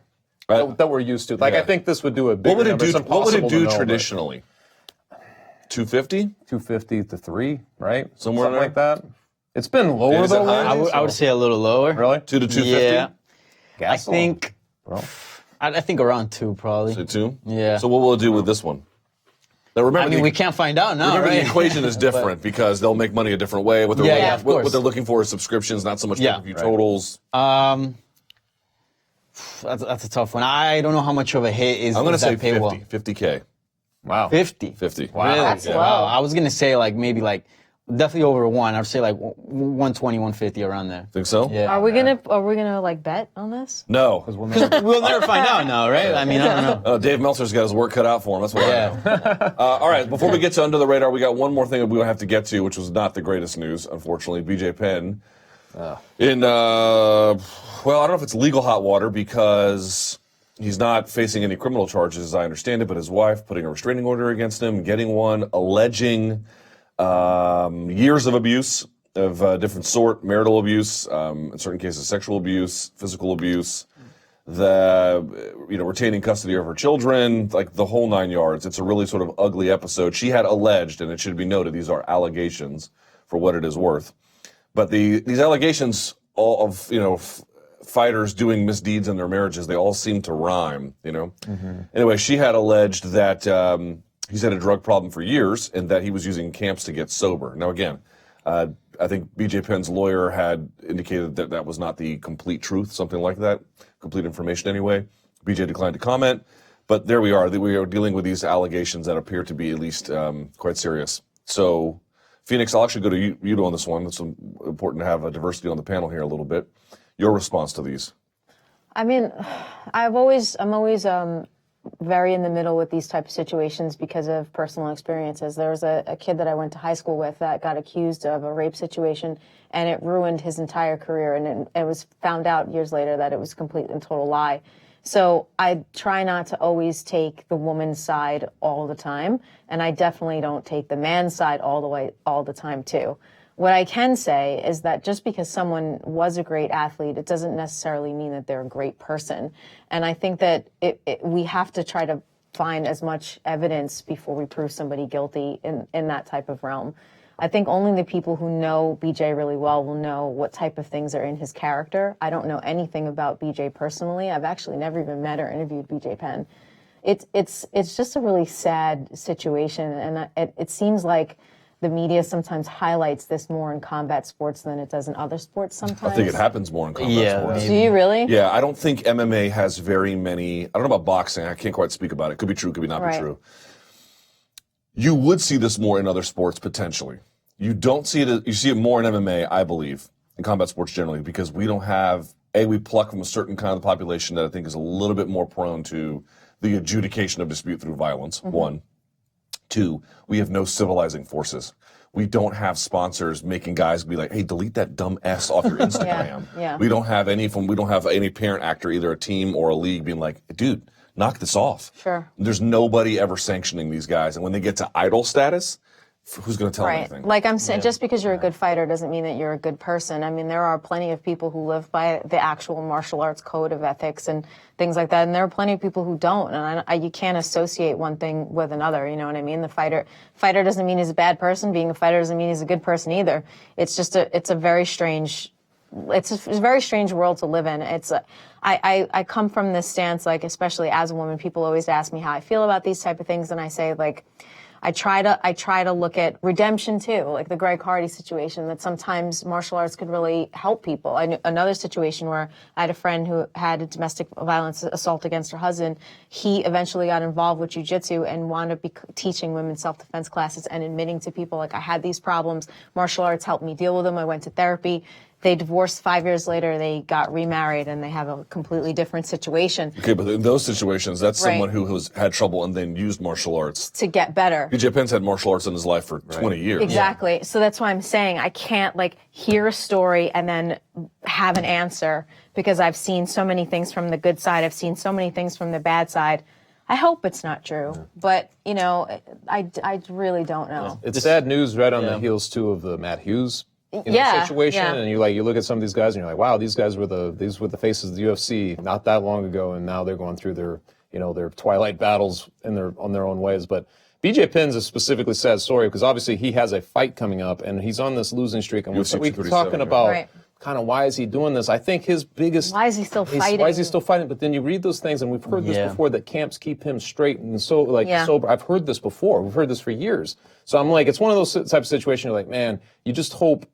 Right. that we're used to. Like Yeah. I think this would do a bigger What would it number. do? It's What would it impossible to do know, but traditionally? 250? 250 to 3, right? Somewhere Something there? like that. It's been lower Is it though. high? lately, I would say a little lower. Really? 2 to 250? Yeah. I Gasoline. think. Bro. I think around 2 probably. So 2? Yeah. So what will it do with this one? Now remember, I mean, the, we can't find out now, remember right? the equation is different because they'll make money a different way. What they're, Yeah, of what course. they're looking for is subscriptions, not so much Yeah. pay-per-view totals. That's a tough one. I don't know how much of a hit is. I'm going to is say that paywall. 50K. Wow. 50. 50. Wow. Really? That's low. Wow. I was gonna say like maybe like definitely over 1. I'd say like 120, 150 around there. Think so? Yeah. Are we gonna like bet on this? No. We'll never find out now, right? I mean, I don't know. Dave Meltzer's got his work cut out for him. That's what I know. All right, before we get to Under the Radar, we got one more thing that we have to get to, which was not the greatest news, unfortunately. BJ Penn in, well, I don't know if it's legal hot water because he's not facing any criminal charges, as I understand it, but his wife putting a restraining order against him, getting one, alleging years of abuse of different sort, marital abuse, in certain cases sexual abuse, physical abuse, retaining custody of her children, like the whole 9 yards. It's a really sort of ugly episode. She had alleged, and it should be noted, these are allegations for what it is worth. But these allegations all of, fighters doing misdeeds in their marriages, they all seem to rhyme, Anyway, she had alleged that he's had a drug problem for years and that he was using camps to get sober. Now, again, I think BJ Penn's lawyer had indicated that that was not the complete truth, something like that, complete information anyway. BJ declined to comment, but there we are. We are dealing with these allegations that appear to be at least quite serious. So, Phoenix, I'll actually go to you on this one. It's important to have a diversity on the panel here a little bit. Your response to these? I mean, I'm always very in the middle with these type of situations because of personal experiences. There was a kid that I went to high school with that got accused of a rape situation, and it ruined his entire career. And it was found out years later that it was a complete and total lie. So I try not to always take the woman's side all the time, and I definitely don't take the man's side all the time too. What I can say is that just because someone was a great athlete, it doesn't necessarily mean that they're a great person. And I think that we have to try to find as much evidence before we prove somebody guilty in that type of realm. I think only the people who know BJ really well will know what type of things are in his character. I don't know anything about BJ personally. I've actually never even met or interviewed BJ Penn. It's just a really sad situation, and it seems like the media sometimes highlights this more in combat sports than it does in other sports sometimes. I think it happens more in combat sports. Do you really? Yeah, I don't think MMA has very many. I don't know about boxing. I can't quite speak about it. Could be true, could be not be Right. true. You would see this more in other sports potentially. You don't see it. You see it more in MMA, I believe, in combat sports generally, because we don't have we pluck from a certain kind of population that I think is a little bit more prone to the adjudication of dispute through violence. Mm-hmm. 1. 2, we have no civilizing forces. We don't have sponsors making guys be like, hey, delete that dumb S off your Instagram. Yeah. We don't have any parent actor, either a team or a league, being like, dude, knock this off. Sure. There's nobody ever sanctioning these guys. And when they get to idol status, who's going to tell them Right. anything? Like I'm saying, just because you're a good fighter doesn't mean that you're a good person. I mean, there are plenty of people who live by the actual martial arts code of ethics and things like that, and there are plenty of people who don't. And you can't associate one thing with another. You know what I mean? The fighter doesn't mean he's a bad person. Being a fighter doesn't mean he's a good person either. It's just it's a very strange world to live in. I come from this stance, like, especially as a woman, people always ask me how I feel about these type of things, and I say, like, I try to look at redemption too, like the Greg Hardy situation, that sometimes martial arts could really help people. I knew another situation where I had a friend who had a domestic violence assault against her husband. He eventually got involved with jiu-jitsu and wound up teaching women self-defense classes and admitting to people, like, I had these problems. Martial arts helped me deal with them. I went to therapy. They divorced 5 years later. They got remarried, and they have a completely different situation. Okay, but in those situations, that's Right. someone who has had trouble and then used martial arts. To get better. TJ Penn's had martial arts in his life for 20 years. Exactly. So that's why I'm saying I can't like hear a story and then have an answer, because I've seen so many things from the good side. I've seen so many things from the bad side. I hope it's not true, but you know, I really don't know. It's sad news right on the heels too of the Matt Hughes situation, and you look at some of these guys and you're like, wow, these were the faces of the UFC not that long ago, and now they're going through their twilight battles on their own ways. But BJ Penn's a specifically sad story because obviously he has a fight coming up and he's on this losing streak, and we're talking about kind of why is he doing this. I think his biggest why is he still fighting? Why is he still fighting? But then you read those things, and we've heard this before, that camps keep him straight and sober. I've heard this before. We've heard this for years. So I'm like, it's one of those types of situations. You're like, man, you just hope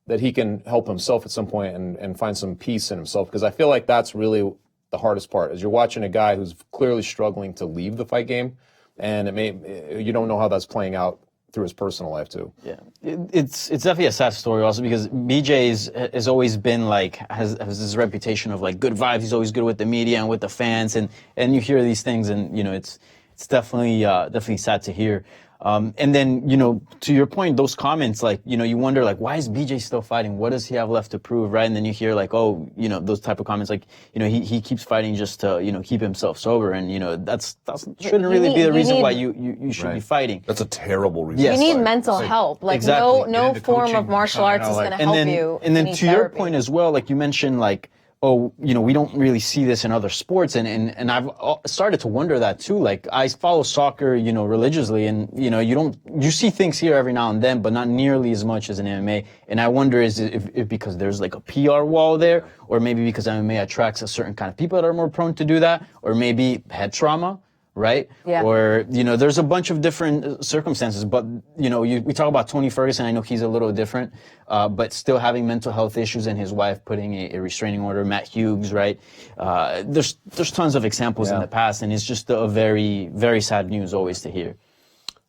that he can help himself at some point and find some peace in himself, because I feel like that's really the hardest part, is you're watching a guy who's clearly struggling to leave the fight game, and you don't know how that's playing out through his personal life too. Yeah, it's definitely a sad story also, because BJ has always been like, has this reputation of like good vibes. He's always good with the media and with the fans, and you hear these things, and you know, it's definitely sad to hear. And then, you know, to your point, those comments, like, you know, you wonder, like, why is BJ still fighting? What does he have left to prove, right? And then you hear, like, oh, you know, those type of comments, like, you know, he keeps fighting just to, you know, keep himself sober. And, you know, that shouldn't really be the reason why you should be fighting. That's a terrible reason. Yes. You need mental help. Like, Exactly. no form of martial arts is going to help you. And then You need to your therapy. point as well, like you mentioned, like, oh, you know, we don't really see this in other sports, and I've started to wonder that too. Like, I follow soccer, you know, religiously, and you know, you see things here every now and then, but not nearly as much as in MMA. And I wonder if because there's like a PR wall there, or maybe because MMA attracts a certain kind of people that are more prone to do that, or maybe head trauma. Right? Yeah. Or, you know, there's a bunch of different circumstances, but, you know, we talk about Tony Ferguson. I know he's a little different, but still having mental health issues, and his wife putting a restraining order. Matt Hughes, right? There's tons of examples in the past, and it's just a very, very sad news always to hear.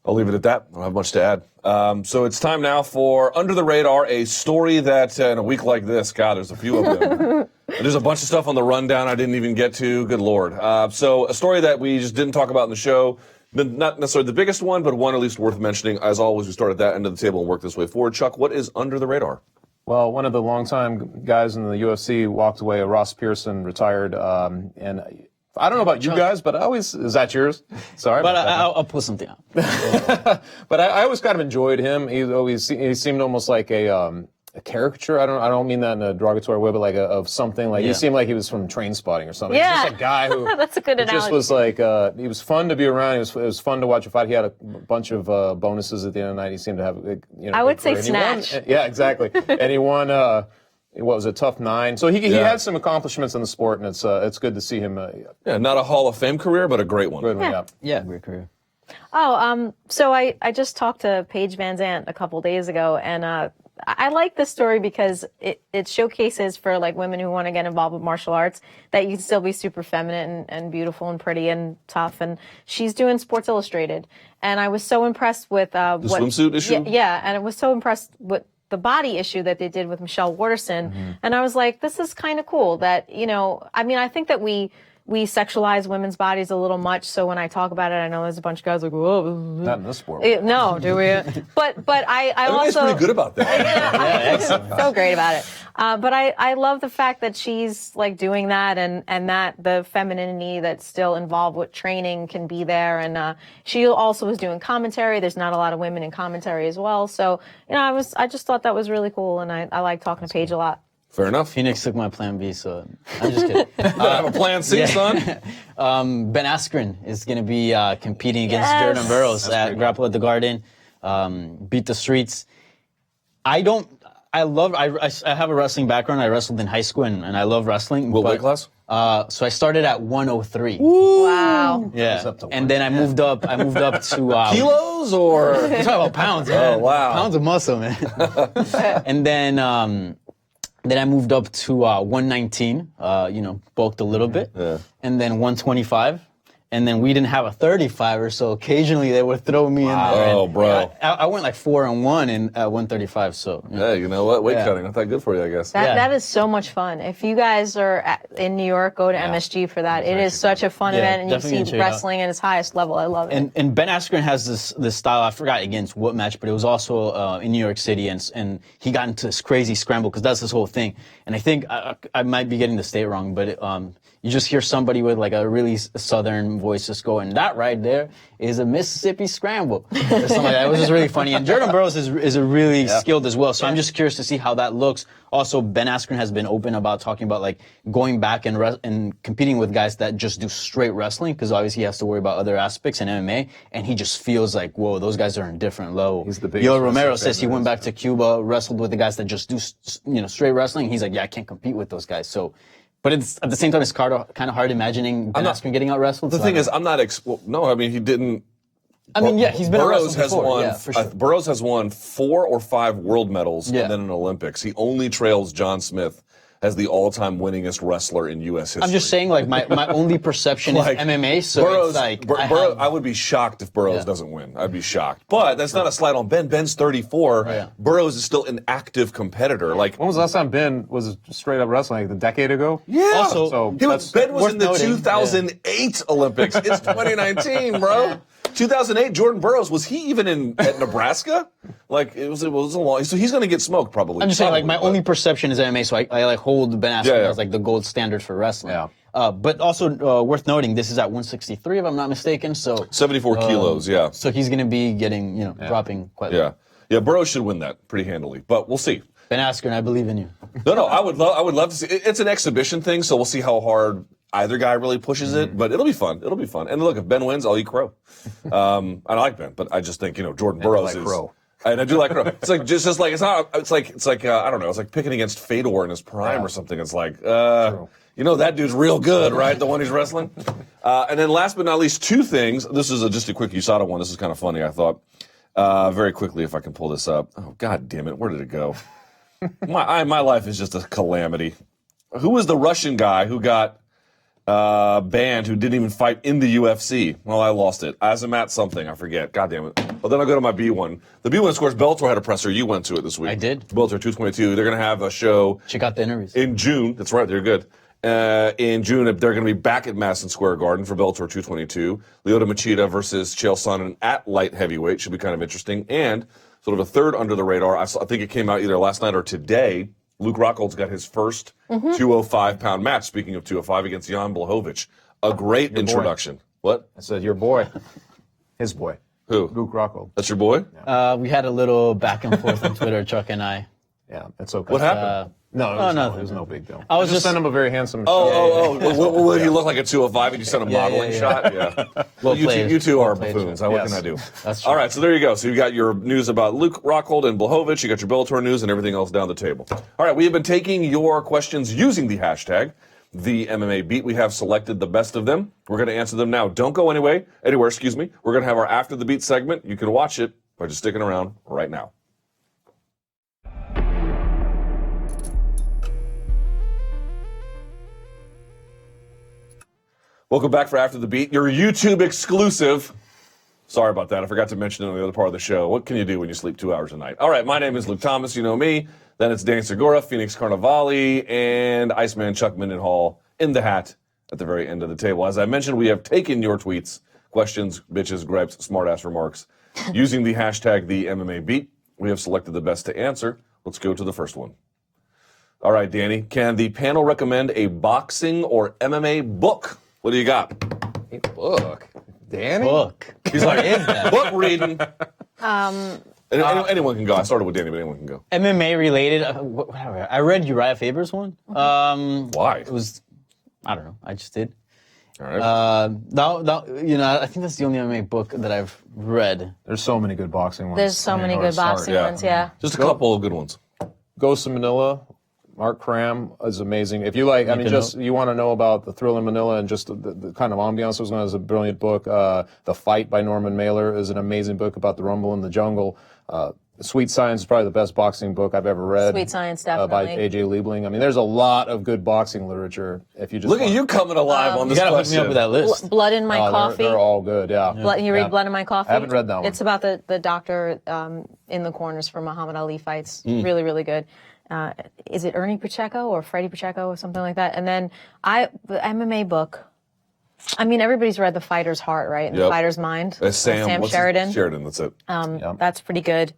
I'll leave it at that. I don't have much to add. So it's time now for Under the Radar, a story that in a week like this, God, there's a few of them. There's a bunch of stuff on the rundown I didn't even get to. Good Lord. So a story that we just didn't talk about in the show, not necessarily the biggest one, but one at least worth mentioning. As always, we start at that end of the table and work this way forward. Chuck, what is Under the Radar? Well, one of the longtime guys in the UFC walked away. Ross Pearson retired, and I don't know about you guys, but is that yours? Sorry. But I'll pull something out. But I always kind of enjoyed him. He seemed almost like a caricature. I don't mean that in a derogatory way, but like of something. Like he seemed like he was from Trainspotting or something. Yeah. He's just a guy who That's a good analogy. just was like he was fun to be around. It was fun to watch a fight. He had a bunch of bonuses at the end of the night. He seemed to have I would say and he won. snatch. Yeah, exactly. And he won. What was it, tough 9? So he had some accomplishments in the sport, and it's good to see him. Yeah, not a Hall of Fame career, but a great one. Yeah, great career. Oh, so I just talked to Paige Van Zandt a couple days ago, and I like this story because it showcases for like women who want to get involved with martial arts that you can still be super feminine and beautiful and pretty and tough. And she's doing Sports Illustrated, and I was so impressed with The swimsuit issue? Yeah, and I was so impressed with the body issue that they did with Michelle Waterson. And I was like, this is kind of cool that, you know, I mean, I think that we sexualize women's bodies a little much. So when I talk about it, I know there's a bunch of guys like, whoa. Not in this sport. No, do we? But I Everybody's also pretty good about that. so great about it. But I love the fact that she's like doing that, and that the femininity that's still involved with training can be there. And she also was doing commentary. There's not a lot of women in commentary as well. So, you know, I just thought that was really cool, and I like talking to Paige a lot. Fair enough. Phoenix took my plan B, so I'm just kidding. I have a plan C, son. Ben Askren is going to be competing against Jordan Burroughs at Grapple at the Garden, Beat the Streets. I have a wrestling background. I wrestled in high school, and I love wrestling. What weight class? So I started at 103. Wow. Yeah. up to And then I moved up to Kilos or? You're talking about pounds, man. Oh, wow. Pounds of muscle, man. And then I moved up to 119, bulked a little bit. Yeah. And then 125. And then we didn't have a 35er, so occasionally they would throw me in there. Oh, And bro. I went like 4-1 at 135, so. Yeah. Hey, you know what? Weight Yeah. cutting, not that good for you, I guess. That is so much fun. If you guys are in New York, go to MSG for that. It is such a fun Yeah, event, and you definitely see check it out. wrestling at its highest level. I love it. And Ben Askren has this style. I forgot against what match, but it was also in New York City, and he got into this crazy scramble because that's his whole thing. And I think I might be getting the state wrong, but you just hear somebody with like a really southern voice just going, "That right there is a Mississippi scramble," or something like that. It was just really funny. And Jordan Burroughs is a really skilled as well. So I'm just curious to see how that looks. Also, Ben Askren has been open about talking about like going back and competing with guys that just do straight wrestling, because obviously he has to worry about other aspects in MMA, and he just feels like, whoa, those guys are in a different level. He's the biggest Yoel Romero wrestler says he went back to Cuba, wrestled with the guys that just do straight wrestling. He's like, yeah, I can't compete with those guys. So. But it's at the same time, it's kind of hard imagining Ben Askren getting out wrestled. The so thing I is, I'm not. No, I mean, he didn't. I mean, yeah, he's been Burroughs wrestled has before. won. Yeah, for sure. Burroughs has won 4 or 5 world medals Yeah. and then an Olympics. He only trails John Smith as the all-time winningest wrestler in U.S. history. I'm just saying, like, my only perception Like, is MMA, so Burroughs, it's like, I would be shocked if Burroughs doesn't win. I'd be shocked. But that's not a slight on Ben. Ben's 34. yeah. Burroughs is still an active competitor. Like, When was the last time Ben was straight up wrestling? Like a decade ago? yeah. Also, So Ben was worth in the noting, 2008 Olympics. It's 2019, bro. 2008, Jordan Burroughs, was he even at Nebraska? Like, it was a long, so he's going to get smoked probably. I'm just saying, like, my Probably, only perception is MMA, so I like hold Ben Askren Yeah. as like the gold standard for wrestling. Yeah. But also worth noting, this is at 163, if I'm not mistaken. So 74 kilos, yeah. So he's going to be getting, dropping quite low. Yeah. Yeah, Burroughs should win that pretty handily, but we'll see. Ben Askren, I believe in you. No, I would love to see. It's an exhibition thing, so we'll see how hard either guy really pushes it, but it'll be fun. It'll be fun. And look, if Ben wins, I'll eat crow. I like Ben, but I just think, Jordan Burroughs like is crow. And I do like crow. It's like just like it's not. It's like I don't know. It's like picking against Fedor in his prime or something. It's like that dude's real good, right? The one he's wrestling. And then last but not least, 2 things. This is just a quick USADA one. This is kind of funny, I thought. Very quickly, if I can pull this up. Oh, God damn it. Where did it go? My life is just a calamity. Who was the Russian guy who got banned, who didn't even fight in the UFC? Well, I lost it. Azamat something. I forget. God damn it. Well, then I'll go to my B1. The B1, of course, Bellator had a presser. You went to it this week. I did. Bellator 222. They're going to have a show Check out the interviews. in June. That's right. They're good. In June, they're going to be back at Madison Square Garden for Bellator 222. Lyoto Machida versus Chael Sonnen at light heavyweight. Should be kind of interesting. And sort of a third under the radar. I think it came out either last night or today. Luke Rockhold's got his first 205-pound match, speaking of 205, against Jan Blachowicz. A great introduction. What? I said, your boy. His boy. Who? Luke Rockhold. That's your boy? We had a little back and forth on Twitter, Chuck and I. Yeah, it's okay. What happened? No, it was, nothing. it was no big deal. I was just- sent him a very handsome Will he look like a 205 and you send a modeling yeah. shot? Yeah. Well you played. two, you two Well are played, buffoons. Chuck. What Yes. can I do? That's true. All right, so there you go. So you got your news about Luke Rockhold and Blachowicz. You got your Bellator news and everything else down the table. All right, we have been taking your questions using the hashtag, the MMA Beat. We have selected the best of them. We're going to answer them now. Don't go anywhere. We're going to have our After the Beat segment. You can watch it by just sticking around right now. Welcome back for After the Beat, your YouTube exclusive. Sorry about that. I forgot to mention it on the other part of the show. What can you do when you sleep 2 hours a night? All right, my name is Luke Thomas. You know me. Then it's Dan Segura, Phoenix Carnivale, and Iceman Chuck Mindenhall in the hat at the very end of the table. As I mentioned, we have taken your tweets, questions, bitches, gripes, smart-ass remarks, using the hashtag the MMA Beat. We have selected the best to answer. Let's go to the first one. All right, Danny, can the panel recommend a boxing or MMA book? What do you got? A book. Danny? Book. He's like, book reading. Anyone can go. I started with Danny, but anyone can go. MMA related. I read Uriah Faber's one. Why? It was, I don't know. I just did. All right. I think that's the only MMA book that I've read. There's so many good boxing ones. There's so I mean, many where to good start. boxing Yeah. ones, yeah. Just a couple of good ones. Ghost of Manila. Mark Cram is amazing. If you like, I mean, just you want to know about the thrill in Manila and just the kind of ambiance was a brilliant book. The Fight by Norman Mailer is an amazing book about the Rumble in the Jungle. Sweet Science is probably the best boxing book I've ever read. Sweet Science, definitely. By A.J. Liebling. I mean, there's a lot of good boxing literature. If you just Look at you coming alive on this You gotta hook question. me up with that list. Blood in My Coffee. They're all good, yeah. You read Blood in My Coffee? I haven't read that one. It's about the doctor in the corners for Muhammad Ali fights. Really, really good. Is it Ernie Pacheco or Freddie Pacheco or something like that? And then the MMA book. I mean, everybody's read The Fighter's Heart, right? And The Fighter's Mind. Sam Sheridan. Sheridan, that's it. That's pretty good.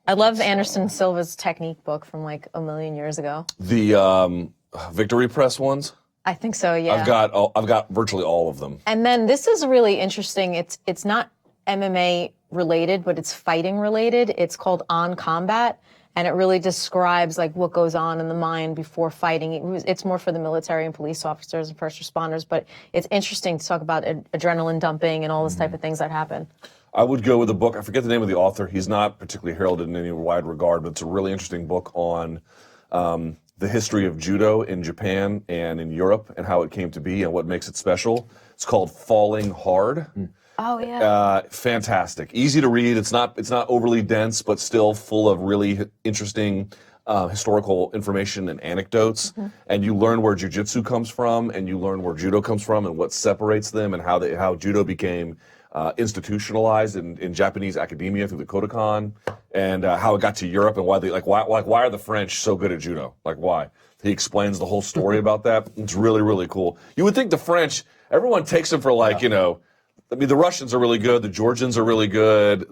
I love Anderson Silva's technique book from like a million years ago. The Victory Press ones. I think so, yeah. I've got virtually all of them. And then this is really interesting. It's not MMA related, but it's fighting related. It's called On Combat, and it really describes like what goes on in the mind before fighting. It's more for the military and police officers and first responders, but it's interesting to talk about adrenaline dumping and all this type of things that happen. I would go with a book. I forget the name of the author. He's not particularly heralded in any wide regard, but it's a really interesting book on the history of judo in Japan and in Europe and how it came to be and what makes it special. It's called Falling Hard. Oh yeah. Fantastic. Easy to read. It's not overly dense, but still full of really interesting historical information and anecdotes. And you learn where jiu-jitsu comes from, and you learn where judo comes from, and what separates them, and how judo became institutionalized in Japanese academia through the Kodokan, and how it got to Europe, and why are the French so good at judo? Like why? He explains the whole story about that. It's really, really cool. You would think the French, everyone takes them for like, I mean, the Russians are really good, the Georgians are really good,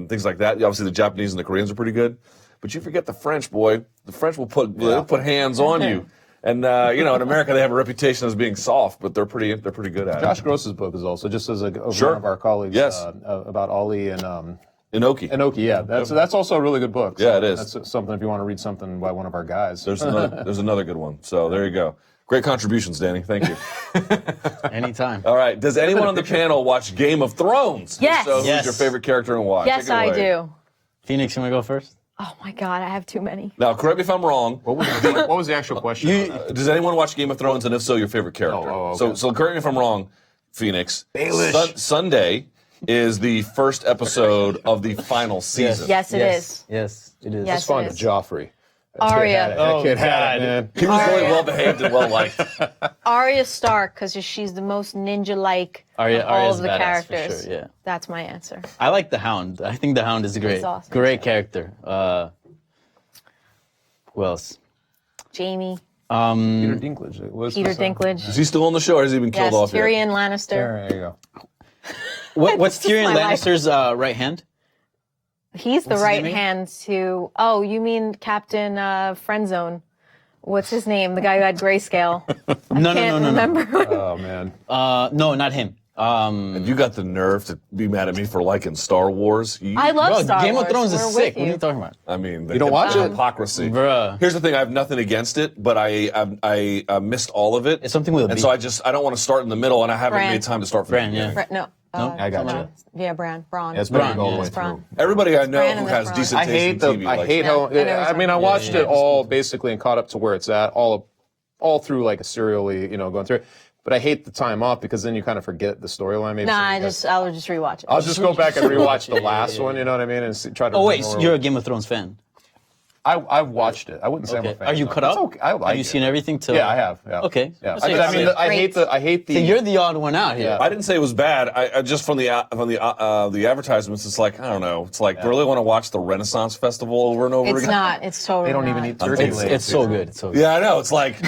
things like that. Obviously, the Japanese and the Koreans are pretty good. But you forget the French, boy. The French will they'll put hands on you. And, in America, they have a reputation as being soft, but they're pretty good at it. Josh Gross's book is also, just as one of our colleagues, about Ali and Inoki. Inoki, yeah. That's also a really good book. Yeah, it is. That's something if you want to read something by one of our guys. There's another good one. So there you go. Great contributions, Danny. Thank you. Anytime. All right. Does anyone on the panel watch Game of Thrones? Yes. So Yes. who's your favorite character and why? Yes, Take it I away. do. Phoenix, you want to go first? Oh my God, I have too many. Now, correct me if I'm wrong. What was the actual question? Does anyone watch Game of Thrones, and if so, your favorite character? Okay. So correct me if I'm wrong, Phoenix. Sunday is the first episode of the final season. Yes, it is. Yes, it is. Yes. It's fun it to is. Joffrey. Arya. That kid had God. it, man. He was really well behaved and well liked. Arya Stark, because she's the most ninja-like of all Arya's of the badass for characters. sure, yeah. That's my answer. I like the Hound. I think the Hound is great. awesome. Great character. Who else? Jamie, Peter Dinklage. Peter Dinklage. Is he still on the show, or has he been killed Yes, off yet? Tyrion Lannister. There you go. What's This is Tyrion my life. Lannister's right hand? He's the What's his right name? hand to. Oh, you mean Captain Friendzone? What's his name? The guy who had grayscale. No. Can't remember. Oh, man. No, not him. And you got the nerve to be mad at me for liking Star Wars. I love Bro, Star Game Wars. of Thrones is We're sick. with What are you talking about? I mean, You don't watch the it? hypocrisy. Bruh. Here's the thing: I have nothing against it, but I missed all of it. It's something with a and B. so I don't want to start in the middle, and I haven't Bran. made time to start from Bran, the yeah. beginning. No. I got Bran. Yeah, Braun. Yeah, it's Bran, been all the yeah. way It's Bran. through. Everybody I know Bran who and has Bran. decent I taste hate in the. TV. I likes hate it. how. I know I mean, I watched yeah. it all basically and caught up to where it's at, all through like a serially, going through it. But I hate the time off because then you kind of forget the storyline. Maybe Nah, something I'll just rewatch it. I'll just go back and rewatch the last one. You know what I mean? And try to. Oh wait, remember- so you're a Game of Thrones fan? I've watched it. I wouldn't say I'm a Okay. fan. Are you though. cut It's up? okay. I like Have you it. seen everything? Till Yeah, I have. Yeah. Okay. Yeah. So I mean, I hate the. So you're the odd one out here. Yeah. I didn't say it was bad. I just from the advertisements, it's like I don't know. It's like, do I really want to watch the Renaissance Festival over and over It's again? not. It's totally They don't not. even eat turkey It's, legs. it's so good. It's so good. Yeah, I know. It's like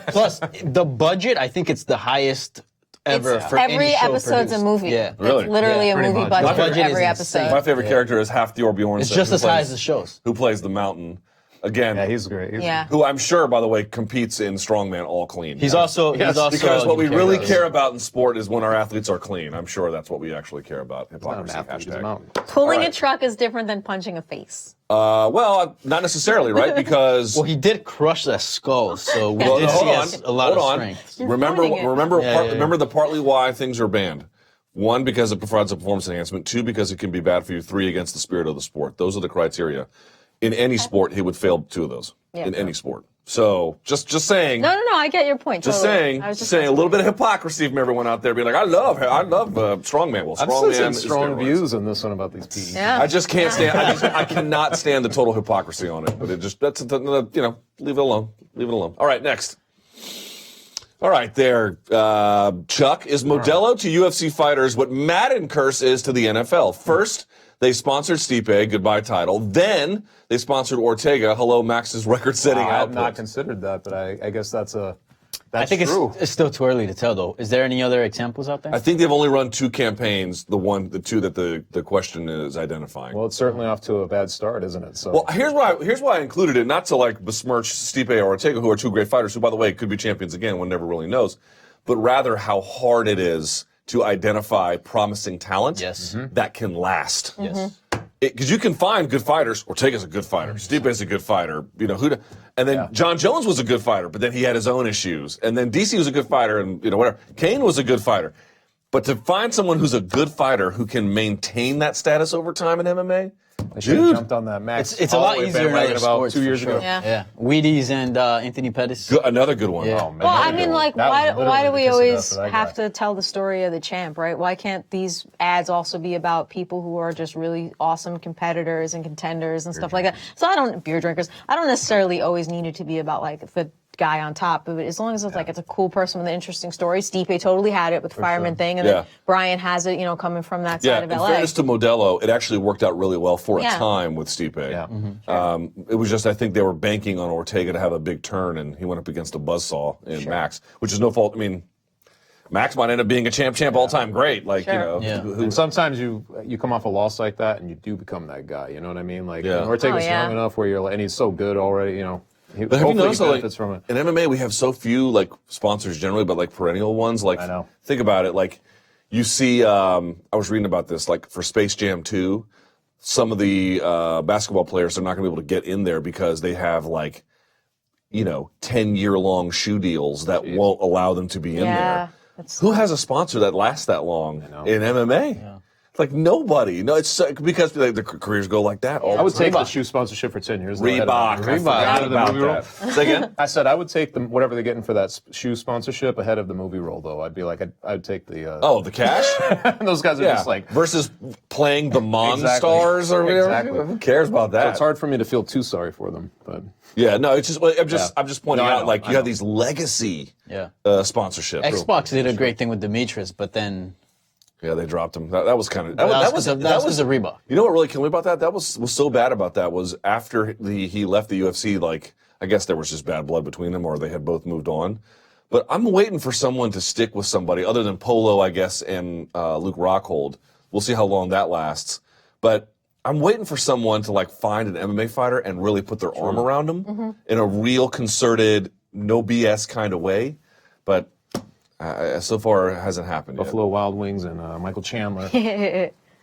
Plus, the budget, I think it's the highest ever for any Every show episode's produced. a movie. Yeah. Really? It's literally Yeah, a pretty movie much. budget My for budget is every insane. episode. my favorite character is Half Theor Bjornsson. It's just who as high plays- as the shows. Who plays the Mountain? Again, Yeah, he's great. Yeah. who I'm sure, by the way, competes in strongman all clean. He's also because a what we good really character. care about in sport is when our athletes are clean. I'm sure that's what we actually care about. Not an Hypocrisy athlete, he's a hashtag. mountain. Pulling All a right. truck is different than punching a face. Well, not necessarily, right? Because Well, he did crush that skull, so we Well, did see hold on, a lot hold of on. strength. Remember, pointing it. remember, Yeah, yeah. remember the partly why things are banned. 1, because it provides a performance enhancement. 2, because it can be bad for you. 3, against the spirit of the sport. Those are the criteria. In any sport, he would fail 2 of those. in any sport. So just saying. No, I get your point. Just totally. saying. I was Just saying a little bit of hypocrisy from everyone out there being like, I love strongman. Well, I'm still strongman seeing is strong steroids. views in this one about these PEs. Yeah. I just can't stand. I cannot stand the total hypocrisy on it. But that's another. Leave it alone. Leave it alone. All right, next. All right, there, Chuck. Is Modelo to UFC fighters what Madden curse is to the NFL? First, they sponsored Stipe, goodbye title. Then they sponsored Ortega, hello Max's record-setting I have output. not considered that, but I guess that's I think true. it's still too early to tell, though. Is there any other examples out there? I think they've only run 2 campaigns. The 2 that the question is identifying. Well, it's certainly off to a bad start, isn't it? So Well, here's why I included it, not to like besmirch Stipe or Ortega, who are 2 great fighters, who, by the way, could be champions again. One never really knows, but rather how hard it is to identify promising talent that can last. Yes. Because you can find good fighters. Ortega's a good fighter. Stipe's a good fighter. And then John Jones was a good fighter, but then he had his own issues. And then DC was a good fighter, and whatever. Kane was a good fighter. But to find someone who's a good fighter who can maintain that status over time in MMA, I should have jumped on that Max. It's a lot Holloway easier in bandwagon other about sports. 2 years for sure. ago. Yeah. Wheaties and Anthony Pettis. another good one. Yeah. Oh, man, Well, that I was mean, good. like, That was why do literally we the kiss of death always for that have guy. to tell the story of the champ, right? Why can't these ads also be about people who are just really awesome competitors and contenders and stuff like that? So beer drinkers. I don't necessarily always need it to be about like the guy on top, but as long as it's like it's a cool person with an interesting story. Stipe totally had it with the fireman thing, and then Brian has it, coming from that Yeah, side of in LA. fairness to Modelo, it actually worked out really well for a Yeah. time with Stipe. Yeah. It was just, I think they were banking on Ortega to have a big turn, and he went up against a buzzsaw in Max, which is no fault. I mean, Max might end up being a champ all time great. Like, Sure. Yeah. And sometimes you come off a loss like that, and you do become that guy. You know what I mean? Like Ortega's young enough where you're like, and he's so good already. But have you noticed that, like, benefits from it. in MMA we have so few like sponsors generally, but like perennial ones. Like, I know. Think about it. Like, you see, I was reading about this. Like for Space Jam 2, some of the basketball players are not going to be able to get in there because they have like, 10-year-long shoe deals that won't allow them to be in there. Who has a sponsor that lasts that long in MMA? Yeah. Like nobody. No, it's because the careers go like that. All I would the time. take the shoe sponsorship for 10 years. Reebok. I forgot about that. Say again? I said I would take whatever they're getting for that shoe sponsorship ahead of the movie role, though. I'd be like, I'd take the. The cash? Those guys are just like. Versus playing the Exactly. Stars or whatever. Exactly. Who cares about that? So it's hard for me to feel too sorry for them, but. Yeah, no, it's just I'm just pointing No, I out know, like I you have know. these legacy Yeah. sponsorships. Xbox did a great thing with Demetrius, but then Yeah, they dropped him. That was kind of that was because of Reebok. You know what really killed me about that? That was so bad about that was after he left the UFC. Like I guess there was just bad blood between them, or they had both moved on. But I'm waiting for someone to stick with somebody other than Polo, I guess, and Luke Rockhold. We'll see how long that lasts. But I'm waiting for someone to like find an MMA fighter and really put their arm around them in a real concerted, no BS kind of way. But so far it hasn't happened yet. Buffalo Wild Wings and Michael Chandler.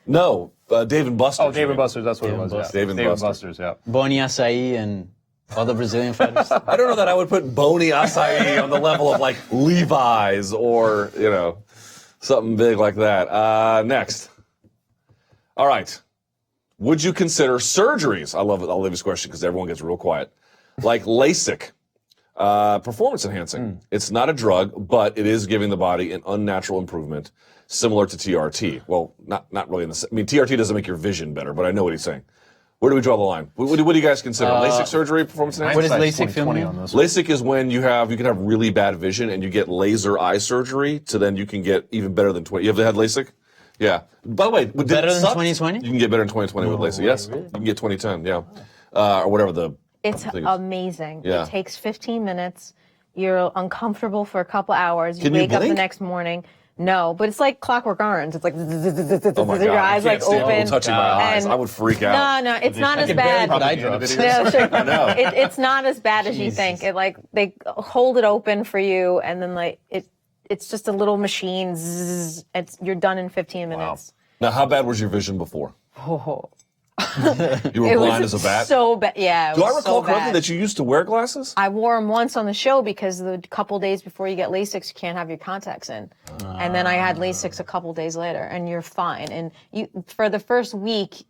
No, Dave and Buster's. Oh, Dave and Buster's, that's what it was. Yeah. Dave and Buster's, yeah. Boni Acai and other Brazilian fighters. I don't know that I would put Boni Acai on the level of like Levi's or, something big like that. Next. All right. Would you consider surgeries? I love it. I'll leave this question because everyone gets real quiet. Like LASIK, performance enhancing. It's not a drug, but it is giving the body an unnatural improvement similar to TRT. Well, not really. TRT doesn't make your vision better, but I know what he's saying. Where do we draw the line? What do you guys consider? LASIK surgery, performance enhancing? What is LASIK 2020 filming? on this one. LASIK is when you can have really bad vision and you get laser eye surgery, so then you can get even better than 20. You ever had LASIK? Yeah. By the way, did Better it than suck? 2020? You can get better in 2020 with LASIK. Yes, really? you can get 2010. Yeah, or whatever the. It's thing is. amazing. Yeah. It takes 15 minutes. You're uncomfortable for a couple hours. You Can you wake up the blink? next morning. No, but it's like Clockwork Orange. It's like Oh my God! your I eyes can't like stand open. people touching my eyes. And- I would freak out. No, it's not as can barely bad. put eye Probably drops. No, sure. know. It's not as bad as you think. It they hold it open for you, and then it's just a little machine. Zzz, you're done in 15 minutes. Now, how bad was your vision before? Oh. You were It blind was as a bat. so bad. Yeah. It Do I was recall so correctly bad. that you used to wear glasses? I wore them once on the show because the couple days before you get LASIK, you can't have your contacts in. And then I had LASIK a couple days later, and you're fine. And for the first week,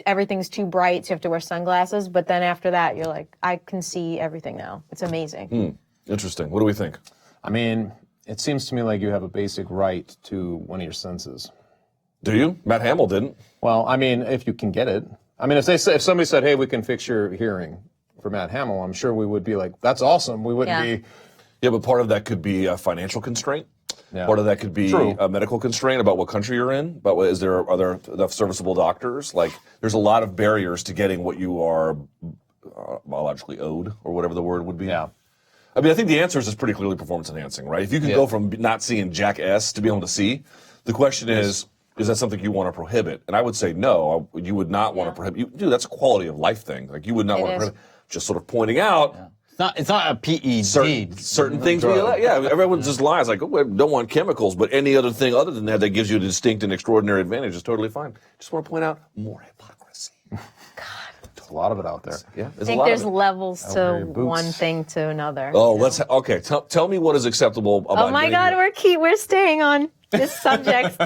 everything's too bright, so you have to wear sunglasses. But then after that, you're like, I can see everything now. It's amazing. Interesting. What do we think? I mean, it seems to me like you have a basic right to one of your senses. Do you? Matt Hamill didn't. Well, I mean, if you can get it. I mean, if somebody said, hey, we can fix your hearing for Matt Hamill, I'm sure we would be like, that's awesome. We wouldn't be. Yeah, but part of that could be a financial constraint. Yeah. Part of that could be True. a medical constraint about what country you're in. But are there enough serviceable doctors? Like, there's a lot of barriers to getting what you are biologically owed, or whatever the word would be. Yeah. I mean, I think the answer is pretty clearly performance enhancing, right? If you can go from not seeing Jack S to be able to see, the question is that something you want to prohibit? And I would say no, you would not want to prohibit. Dude, that's a quality of life thing. Like, you would not want to prohibit. Just sort of pointing out. It's not a PED. Certain things we allow. Yeah, everyone just lies like, oh, I don't want chemicals, but any other thing other than that gives you a distinct and extraordinary advantage is totally fine. Just want to point out more hypocrisy. There's a lot of it out there. Yeah, I think there's levels to one thing to another. Oh, okay. Tell me what is acceptable about. Oh my God, we're staying on this subject.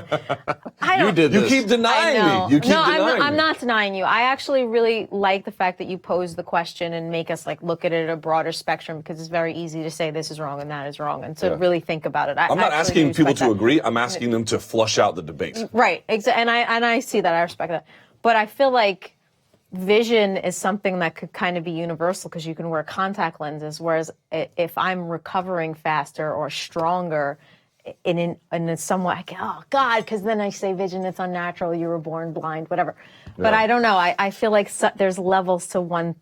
You did this. You keep denying me. You keep denying I'm me. not denying you. I actually really like the fact that you pose the question and make us like look at it at a broader spectrum, because it's very easy to say this is wrong and that is wrong, and to really think about it. I'm not actually asking do people respect to that. agree. I'm asking them to flush out the debate. Right. And I see that. I respect that. But I feel like vision is something that could kind of be universal, because you can wear contact lenses. Whereas if I'm recovering faster or stronger, in somewhat, I go, oh God, because then I say vision, it's unnatural. You were born blind, whatever. But I don't know. I feel like there's levels to one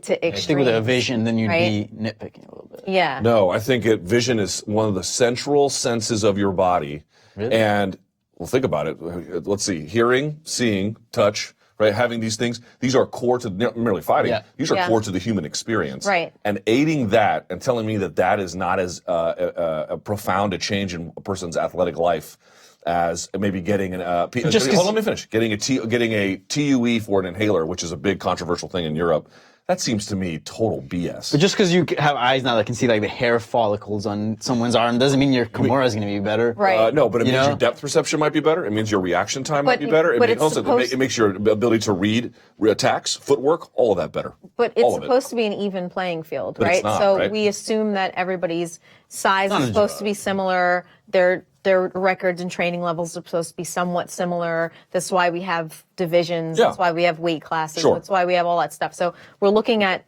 to extreme. I think with a vision, then you'd be nitpicking a little bit. Yeah. No, I think vision is one of the central senses of your body. Really? And, well, think about it. Let's see. Hearing, seeing, touch, right? Having these things, these are core to not merely fighting. Yeah. These are core to the human experience. Right. And aiding that and telling me that is not as profound a change in a person's athletic life as maybe getting hold on, let me finish. Getting a TUE for an inhaler, which is a big controversial thing in Europe. That seems to me total BS. But just because you have eyes now that can see like the hair follicles on someone's arm doesn't mean your Kimura is going to be better. Right. No, but it You means know? your depth perception might be better. It means your reaction time might be But- better. but It it's also supposed- it makes your ability to read attacks, footwork, all of that better. But All it's of it. supposed to be an even playing field, But right? it's not, so right? we assume that everybody's size is supposed to be similar. Their records and training levels are supposed to be somewhat similar. That's why we have divisions. Yeah. That's why we have weight classes. Sure. That's why we have all that stuff. So we're looking at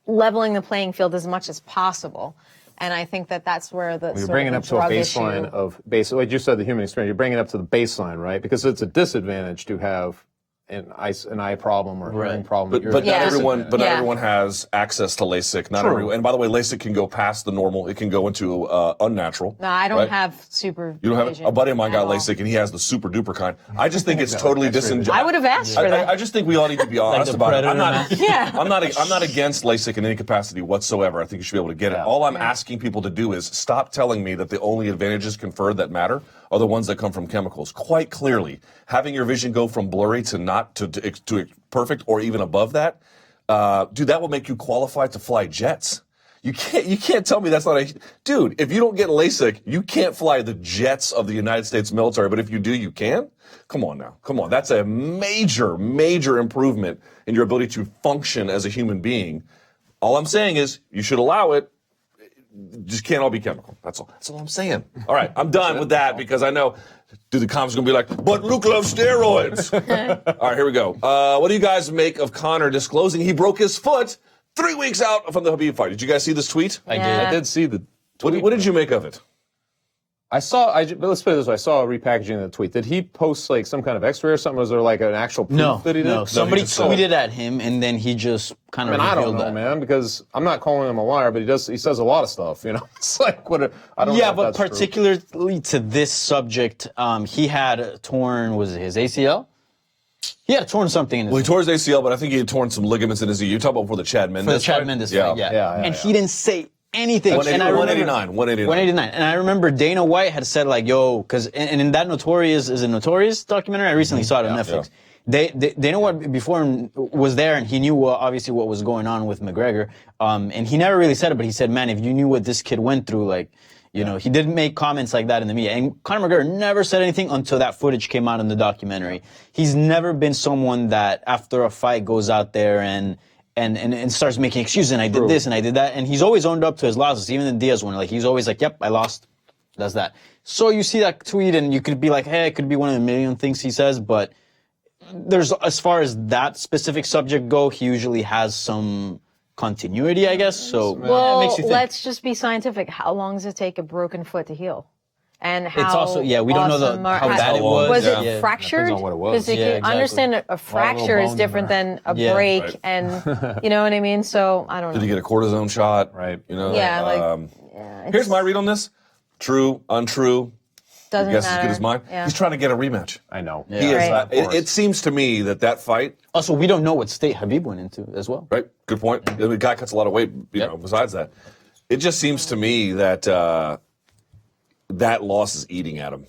leveling the playing field as much as possible. And I think that's where the You're bringing up to a baseline of like you said, the human experience. You're bringing it up to the baseline, right? Because it's a disadvantage to have an eye problem or hearing problem. But Yeah. not everyone has access to LASIK. Not everyone. And by the way, LASIK can go past the normal. It can go into unnatural. No, I don't right? have super. You don't have vision a buddy of mine at got all. LASIK, and he has the super duper kind. I just think it's totally disingenuous. I would have asked for that. I just think we all need to be honest the about it. I'm Predator not. I'm not against LASIK in any capacity whatsoever. I think you should be able to get it. All I'm asking people to do is stop telling me that the only advantages conferred that matter are the ones that come from chemicals. Quite clearly, having your vision go from blurry to not to perfect or even above that, dude, that will make you qualified to fly jets. You can't tell me that's not dude, if you don't get LASIK, you can't fly the jets of the United States military, but if you do, you can? Come on now. Come on. That's a major, major improvement in your ability to function as a human being. All I'm saying is you should allow it. Just can't all be chemical. That's all. That's all I'm saying. All right, I'm done with that because I know the comments going to be like, but Luke loves steroids. All right, here we go. What do you guys make of Conor disclosing he broke his foot 3 weeks out from the Khabib fight? Did you guys see this tweet? Yeah. I did see the tweet. What did you make of it? but let's put it this way. I saw a repackaging of the tweet. Did he post like some kind of X-ray or something? Was there like an actual proof that he did? No. Somebody just said tweeted at him, and then he just kind of I revealed don't know, that. man, because I'm not calling him a liar, but he says a lot of stuff, you know? It's like, I don't know Yeah, if but that's true. particularly to this subject, he had torn, was it his ACL? He had torn something in his Well, he tore his ACL, but I think he had torn some ligaments in his knee. You talk about before the Chad Mendes for the Chad fight? Mendes Yeah. fight, yeah. Yeah, And he didn't say anything. And I remember- 189. And I remember Dana White had said like, yo, because and in that Notorious documentary, I recently saw it on Netflix. Dana White before was there, and he knew obviously what was going on with McGregor. And he never really said it, but he said, man, if you knew what this kid went through, like, You know, he didn't make comments like that in the media. And Conor McGregor never said anything until that footage came out in the documentary. He's never been someone that after a fight goes out there and starts making excuses, and I did this and I did that. And he's always owned up to his losses, even the Diaz one. Like, he's always like, yep, I lost. Does that. So you see that tweet and you could be like, hey, it could be one of a million things he says, but there's, as far as that specific subject go, he usually has some continuity, I guess. So Well, it makes you think. let's just be scientific. How long does it take a broken foot to heal? And how It's also, yeah, we don't know awesome how or- bad it was. Was Yeah. it fractured? Depends on what it was. Because Yeah, exactly. understand a fracture is bone different there. than a Yeah. break, Right. and you know what I mean. So I don't know. Did he get a cortisone shot? Right. You know. Yeah, like, Here's my read on this: true, untrue. Doesn't Guess as matter. good as mine. Yeah. He's trying to get a rematch. I know. He is. Right. It seems to me that fight. Also, we don't know what state Habib went into as well. Right. Good point. The guy cuts a lot of weight. You know. Besides that, it just seems to me that that loss is eating at him.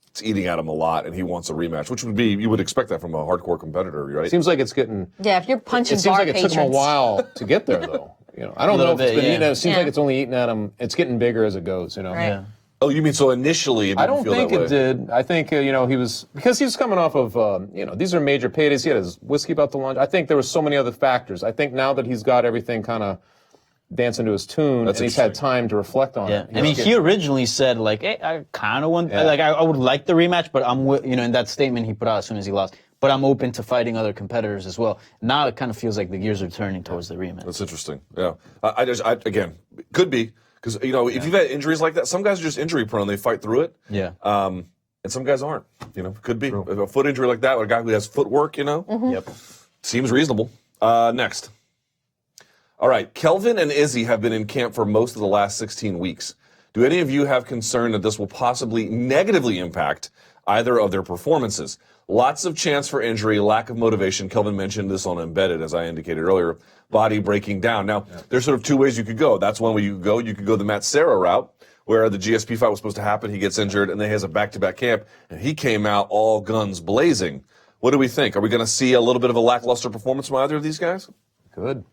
It's eating at him a lot, and he wants a rematch, which would be, you would expect that from a hardcore competitor, right? Seems like it's getting. Yeah, if you're punching It seems bar like it took him a patrons. while to get there, though. You know, I don't know Little if it's bit, been yeah. eating. It seems Yeah. like it's only eating at him. It's getting bigger as it goes. You know. Right. Yeah. Oh, you mean so initially it didn't I don't feel think that way? it did. I think you know, he was, because he was coming off of you know, these are major paydays. He had his whiskey about to launch. I think there was so many other factors. I think now that he's got everything kind of dancing to his tune, That's and he's had interesting. time to reflect on Yeah, it. I mean, he originally said like, "Hey, I kind of want, like, I would like the rematch, but I'm, you know, in that statement he put out as soon as he lost, but I'm open to fighting other competitors as well." Now it kind of feels like the gears are turning towards the rematch. That's interesting. Yeah. I again, could be, because, you know, if you've had injuries like that, some guys are just injury prone. They fight through it. Yeah. And some guys aren't. You know, could be. A foot injury like that, or a guy who has footwork, you know, Yep. seems reasonable. Next. All right. Kelvin and Izzy have been in camp for most of the last 16 weeks. Do any of you have concern that this will possibly negatively impact either of their performances? Lots of chance for injury, lack of motivation. Kelvin mentioned this on Embedded, as I indicated earlier, body breaking down. Now, there's sort of two ways you could go. That's one way you could go. You could go the Matt Serra route, where the GSP fight was supposed to happen. He gets injured, and then he has a back-to-back camp, and he came out all guns blazing. What do we think? Are we going to see a little bit of a lackluster performance from either of these guys? Good.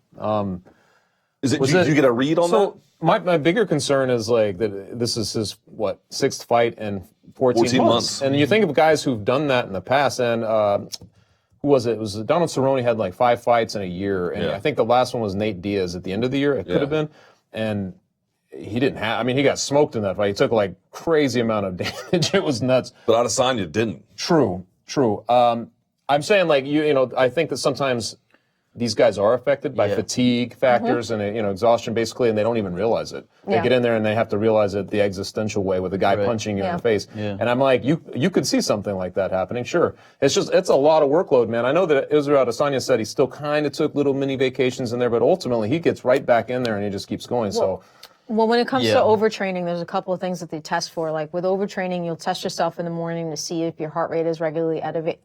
Is it? Do you get a read on that? So my bigger concern is like that this is his sixth fight in 14 months. And you think of guys who've done that in the past, and who was it? It was Donald Cerrone had like 5 fights in a year, and Yeah. I think the last one was Nate Diaz at the end of the year. It could have been, and he didn't have. I mean, he got smoked in that fight. He took like crazy amount of damage. It was nuts. But Adesanya didn't. True. I'm saying like you know, I think that sometimes these guys are affected by fatigue factors and you know, exhaustion basically, and they don't even realize it. They Yeah. get in there and they have to realize it the existential way with a guy punching you in Yeah. the face. Yeah. And I'm like, you could see something like that happening. Sure, it's a lot of workload, man. I know that Israel Adesanya said he still kind of took little mini vacations in there, but ultimately he gets right back in there and he just keeps going. So. Well, when it comes Yeah. to overtraining, there's a couple of things that they test for. Like with overtraining, you'll test yourself in the morning to see if your heart rate is regularly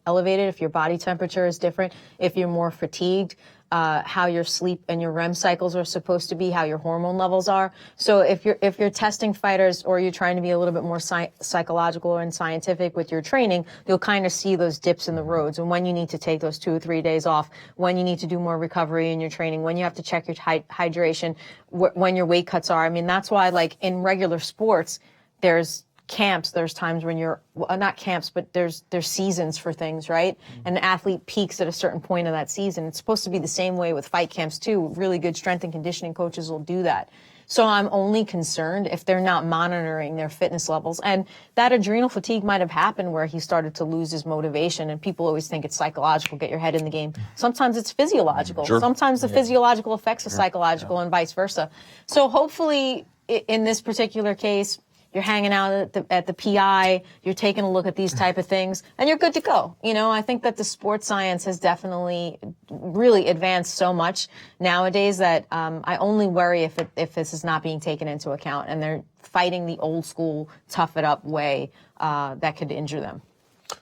elevated, if your body temperature is different, if you're more fatigued, how your sleep and your REM cycles are supposed to be, how your hormone levels are. So if you're testing fighters or you're trying to be a little bit more psychological and scientific with your training, you'll kind of see those dips in the roads and when you need to take those 2 or 3 days off, when you need to do more recovery in your training, when you have to check your hydration, when your weight cuts are. I mean, that's why like in regular sports, there's camps, there's times when you're not camps, but there's seasons for things, right? And an athlete peaks at a certain point of that season. It's supposed to be the same way with fight camps too. Really good strength and conditioning coaches will do that. So I'm only concerned if they're not monitoring their fitness levels. And that adrenal fatigue might have happened where he started to lose his motivation. And people always think it's psychological, get your head in the game. Sometimes it's physiological. Sure. Sometimes the physiological affects the psychological and vice versa. So hopefully in this particular case, you're hanging out at the PI, you're taking a look at these type of things, and you're good to go. You know, I think that the sports science has definitely really advanced so much nowadays that I only worry if this is not being taken into account and they're fighting the old school, tough it up way that could injure them.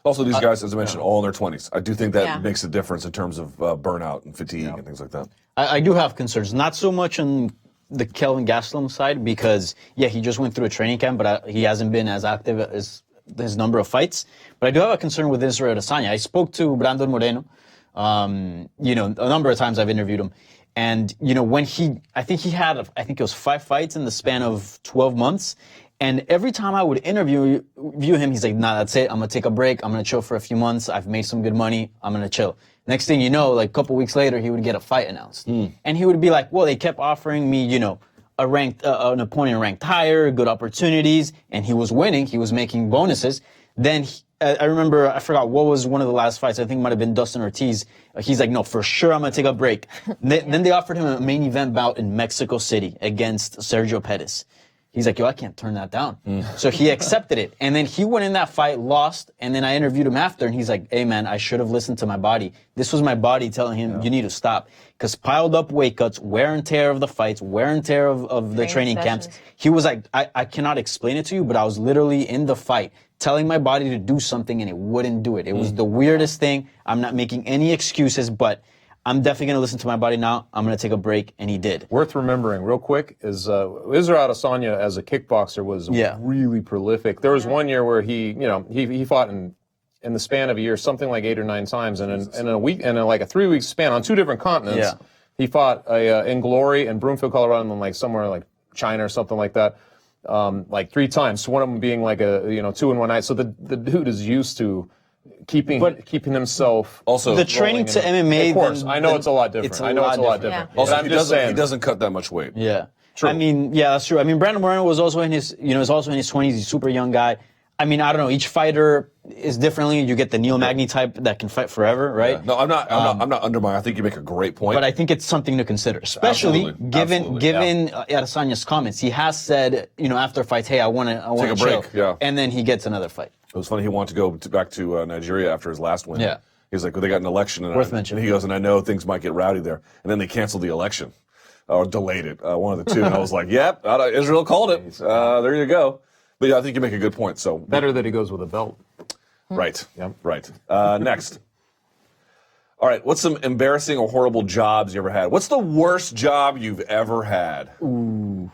Also, these guys, as I mentioned, all in their 20s. I do think that Yeah. makes a difference in terms of burnout and fatigue and things like that. I do have concerns, not so much on the Kelvin Gastelum side because, yeah, he just went through a training camp, but he hasn't been as active as his number of fights. But I do have a concern with Israel Adesanya. I spoke to Brandon Moreno, you know, a number of times I've interviewed him. And, you know, when I think it was 5 fights in the span of 12 months. And every time I would interview him, he's like, nah, that's it. I'm going to take a break. I'm going to chill for a few months. I've made some good money. I'm going to chill. Next thing you know, like a couple weeks later, he would get a fight announced. And he would be like, well, they kept offering me, you know, an opponent ranked higher, good opportunities. And he was winning. He was making bonuses. Then I remember, I forgot what was one of the last fights. I think it might have been Dustin Ortiz. He's like, no, for sure, I'm going to take a break. Then they offered him a main event bout in Mexico City against Sergio Pettis. He's like, yo, I can't turn that down. So he accepted it. And then he went in that fight, lost, and then I interviewed him after, and he's like, hey, man, I should have listened to my body. This was my body telling him, you need to stop. Because piled up weight cuts, wear and tear of the fights, wear and tear of the training camps. He was like, I cannot explain it to you, but I was literally in the fight telling my body to do something, and it wouldn't do it. It was the weirdest thing. I'm not making any excuses, but I'm definitely going to listen to my body now. I'm going to take a break, and he did. Worth remembering real quick is Israel Adesanya as a kickboxer was really prolific. There was one year where he fought in the span of a year something like 8 or 9 times, and in a week, and in like a 3-week span on 2 different continents. He fought in Glory in Broomfield, Colorado, and then like somewhere like China or something like that, like 3 times. So one of them being like 2 in one night. So the dude is used to keeping himself Also, the training to MMA. Of course, I know it's a lot different. I know it's a lot different. Yeah. Also, I'm he just saying he doesn't cut that much weight. Yeah. True. I mean, yeah, that's true. I mean, Brandon Moreno was also in his 20s. He's a super young guy. I mean, I don't know. Each fighter is differently. You get the Neil Magny type that can fight forever, right? Yeah. No, I'm not undermining. I think you make a great point. But I think it's something to consider, especially Absolutely. given Adesanya's comments. He has said, after fights, hey, I want to Take a break, chill. yeah. And then he gets another fight. It was funny. He wanted to go back to Nigeria after his last win. Yeah. He's like, well, they got an election. And Worth mentioning. And he goes, and I know things might get rowdy there. And then they canceled the election or delayed it, one of the two. And I was like, yep, Israel called it. There you go. But yeah, I think you make a good point. So better that he goes with a belt. Right. Yep. Right. Next. All right. What's some embarrassing or horrible jobs you ever had? What's the worst job you've ever had? The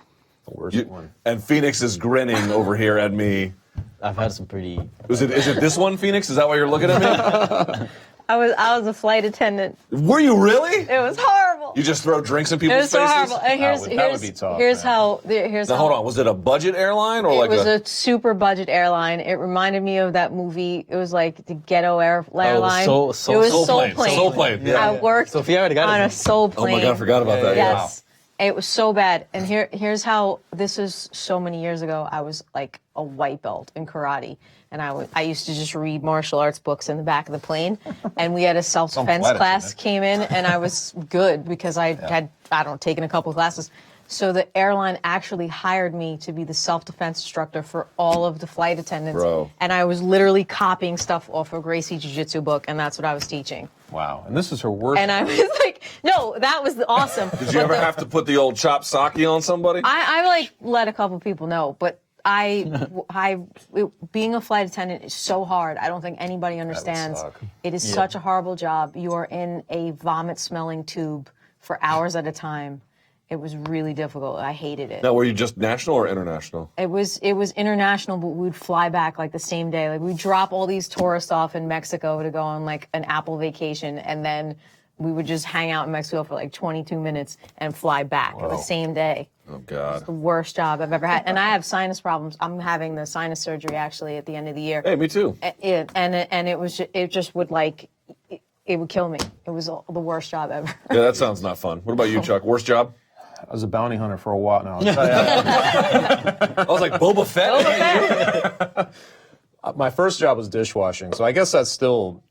worst one. And Phoenix is grinning over here at me. I've had some pretty... Is it this one, Phoenix? Is that why you're looking at me? I was a flight attendant. Were you really? It was horrible. You just throw drinks in It people's was so faces? horrible. And That would be tough, here's man. how. Now, hold on. Was it a budget airline or It like was a super budget airline. It reminded me of that movie. It was like the ghetto airline. Soul it was Soul Soul Plane. Plane. Soul Plane, yeah. I worked Sophia already got on it. a Soul Oh Plane. my God, I forgot about that. Yeah. Yes. It was so bad. And here's how, this is so many years ago. I was like a white belt in karate. And I used to just read martial arts books in the back of the plane. And we had a self-defense flight class attendant. came in, and I was good because I had, taken a couple of classes. So the airline actually hired me to be the self-defense instructor for all of the flight attendants. Bro. And I was literally copying stuff off of Gracie Jiu-Jitsu book, and that's what I was teaching. Wow. And this is her worst. And I was like, no, that was awesome. Did you ever have to put the old chop sake on somebody? I like let a couple people know, but being a flight attendant is so hard. I don't think anybody understands. suck. It is such a horrible job. You are in a vomit-smelling tube for hours at a time. It was really difficult. I hated it. Now, were you just national or international? It was international, but we'd fly back like the same day. Like we'd drop all these tourists off in Mexico to go on like an Apple vacation, and then we would just hang out in Mexico for like 22 minutes and fly back the same day. Oh, God. The worst job I've ever had. And I have sinus problems. I'm having the sinus surgery actually at the end of the year. Hey, me too. It just would like, it would kill me. It was the worst job ever. Yeah, that sounds not fun. What about you, Chuck? Worst job? I was a bounty hunter for a while now. I'll tell you. I was like, Boba Fett? My first job was dishwashing, so I guess that's still...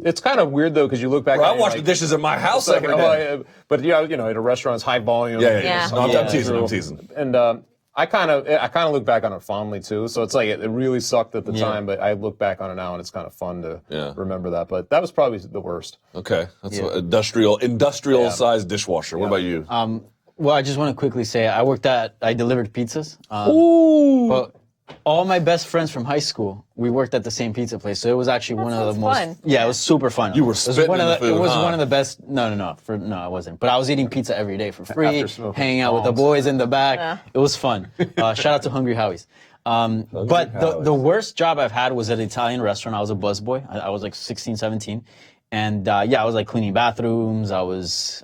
It's kind of weird, though, because you look back... Bro, I and wash like, the dishes in my house like, every day. but yeah, at a restaurant, it's high volume. Yeah. No, I'm Yeah. teasing. And I kind of look back on it fondly too. So it's like it really sucked at the time, but I look back on it now and it's kind of fun to remember that. But that was probably the worst. Okay. That's an industrial-sized dishwasher. What about you? Well, I just want to quickly say I delivered pizzas. But all my best friends from high school, we worked at the same pizza place. So it was actually one of the most fun. Yeah, it was super fun. You were It was spitting one in of the food, It was huh? one of the best. No, I wasn't. But I was eating pizza every day for free, After smoking hanging out with the bongs. boys in the back. It was fun. Shout out to Hungry Howie's. But the worst job I've had was at an Italian restaurant. I was a busboy. I was like 16, 17. And I was like cleaning bathrooms. I was,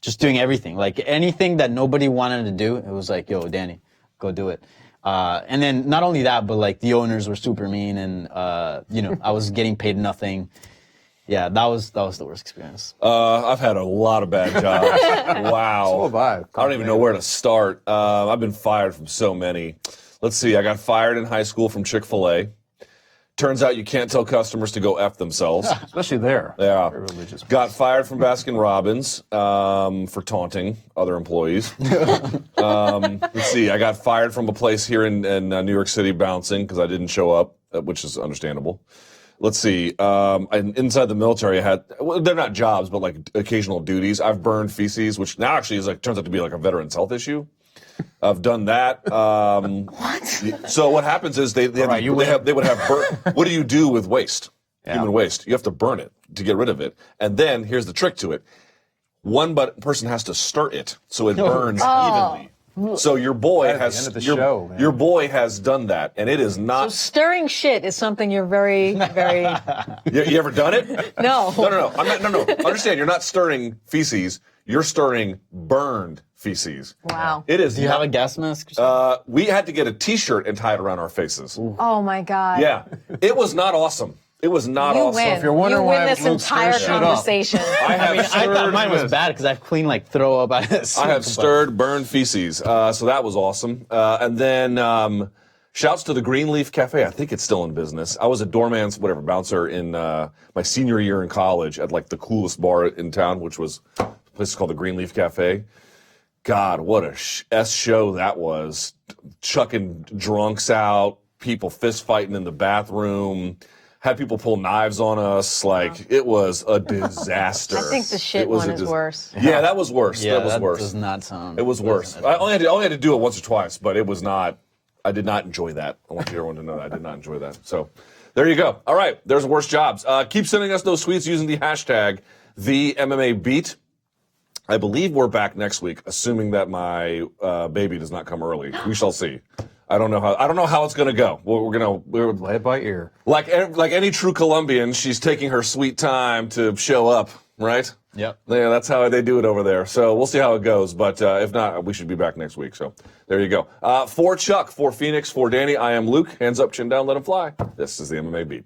just doing everything. Like anything that nobody wanted to do, it was like, yo, Danny, go do it. And then not only that, but like the owners were super mean, and I was getting paid nothing. Yeah, that was the worst experience. I've had a lot of bad jobs. Wow. So have I. I don't even know where to start. I've been fired from so many. Let's see. I got fired in high school from Chick-fil-A. Turns out you can't tell customers to go F themselves. Especially there. Yeah. Very religious. Got fired from Baskin Robbins for taunting other employees. Let's see. I got fired from a place here in New York City bouncing because I didn't show up, which is understandable. Let's see. Inside the military, they're not jobs, but like occasional duties. I've burned feces, which now actually turns out to be like a veteran's health issue. I've done that. What? So what happens is they would have what do you do with waste? Human waste. You have to burn it to get rid of it. And then here's the trick to it. One person has to stir it so it burns evenly. So your boy has your boy has done that, and it is not. So stirring shit is something you're very, very. You ever done it? No. No. No. Understand? You're not stirring feces. You're stirring burned feces. Wow. It is. Do you have a gas mask? We had to get a T-shirt and tie it around our faces. Ooh. Oh my God. Yeah, it was not awesome. It was not awesome. Win. If you're wondering you win why this Luke entire stirs shit up. conversation. I thought mine was bad because I've cleaned like throw up. I have stirred burned feces, so that was awesome. And then shouts to the Greenleaf Cafe. I think it's still in business. I was a doorman's bouncer in my senior year in college at like the coolest bar in town, which was a place called the Greenleaf Cafe. God, what a S show that was. Chucking drunks out, people fist fighting in the bathroom. Had people pull knives on us. Like, it was a disaster. I think the shit one is worse. Yeah, that was worse. Yeah, that was worse. Does not sound. It was worse. I only had to do it once or twice, but it was not. I did not enjoy that. I want everyone to know that I did not enjoy that. So, there you go. All right, there's worse jobs. Keep sending us those tweets using the hashtag #TheMMABeat. I believe we're back next week, assuming that my baby does not come early. We shall see. I don't know how it's going to go. We're Play it by ear. like any true Colombian, she's taking her sweet time to show up, right? Yep. Yeah, that's how they do it over there. So we'll see how it goes. But if not, we should be back next week. So there you go. For Chuck, for Phoenix, for Danny, I am Luke. Hands up, chin down, let him fly. This is the MMA Beat.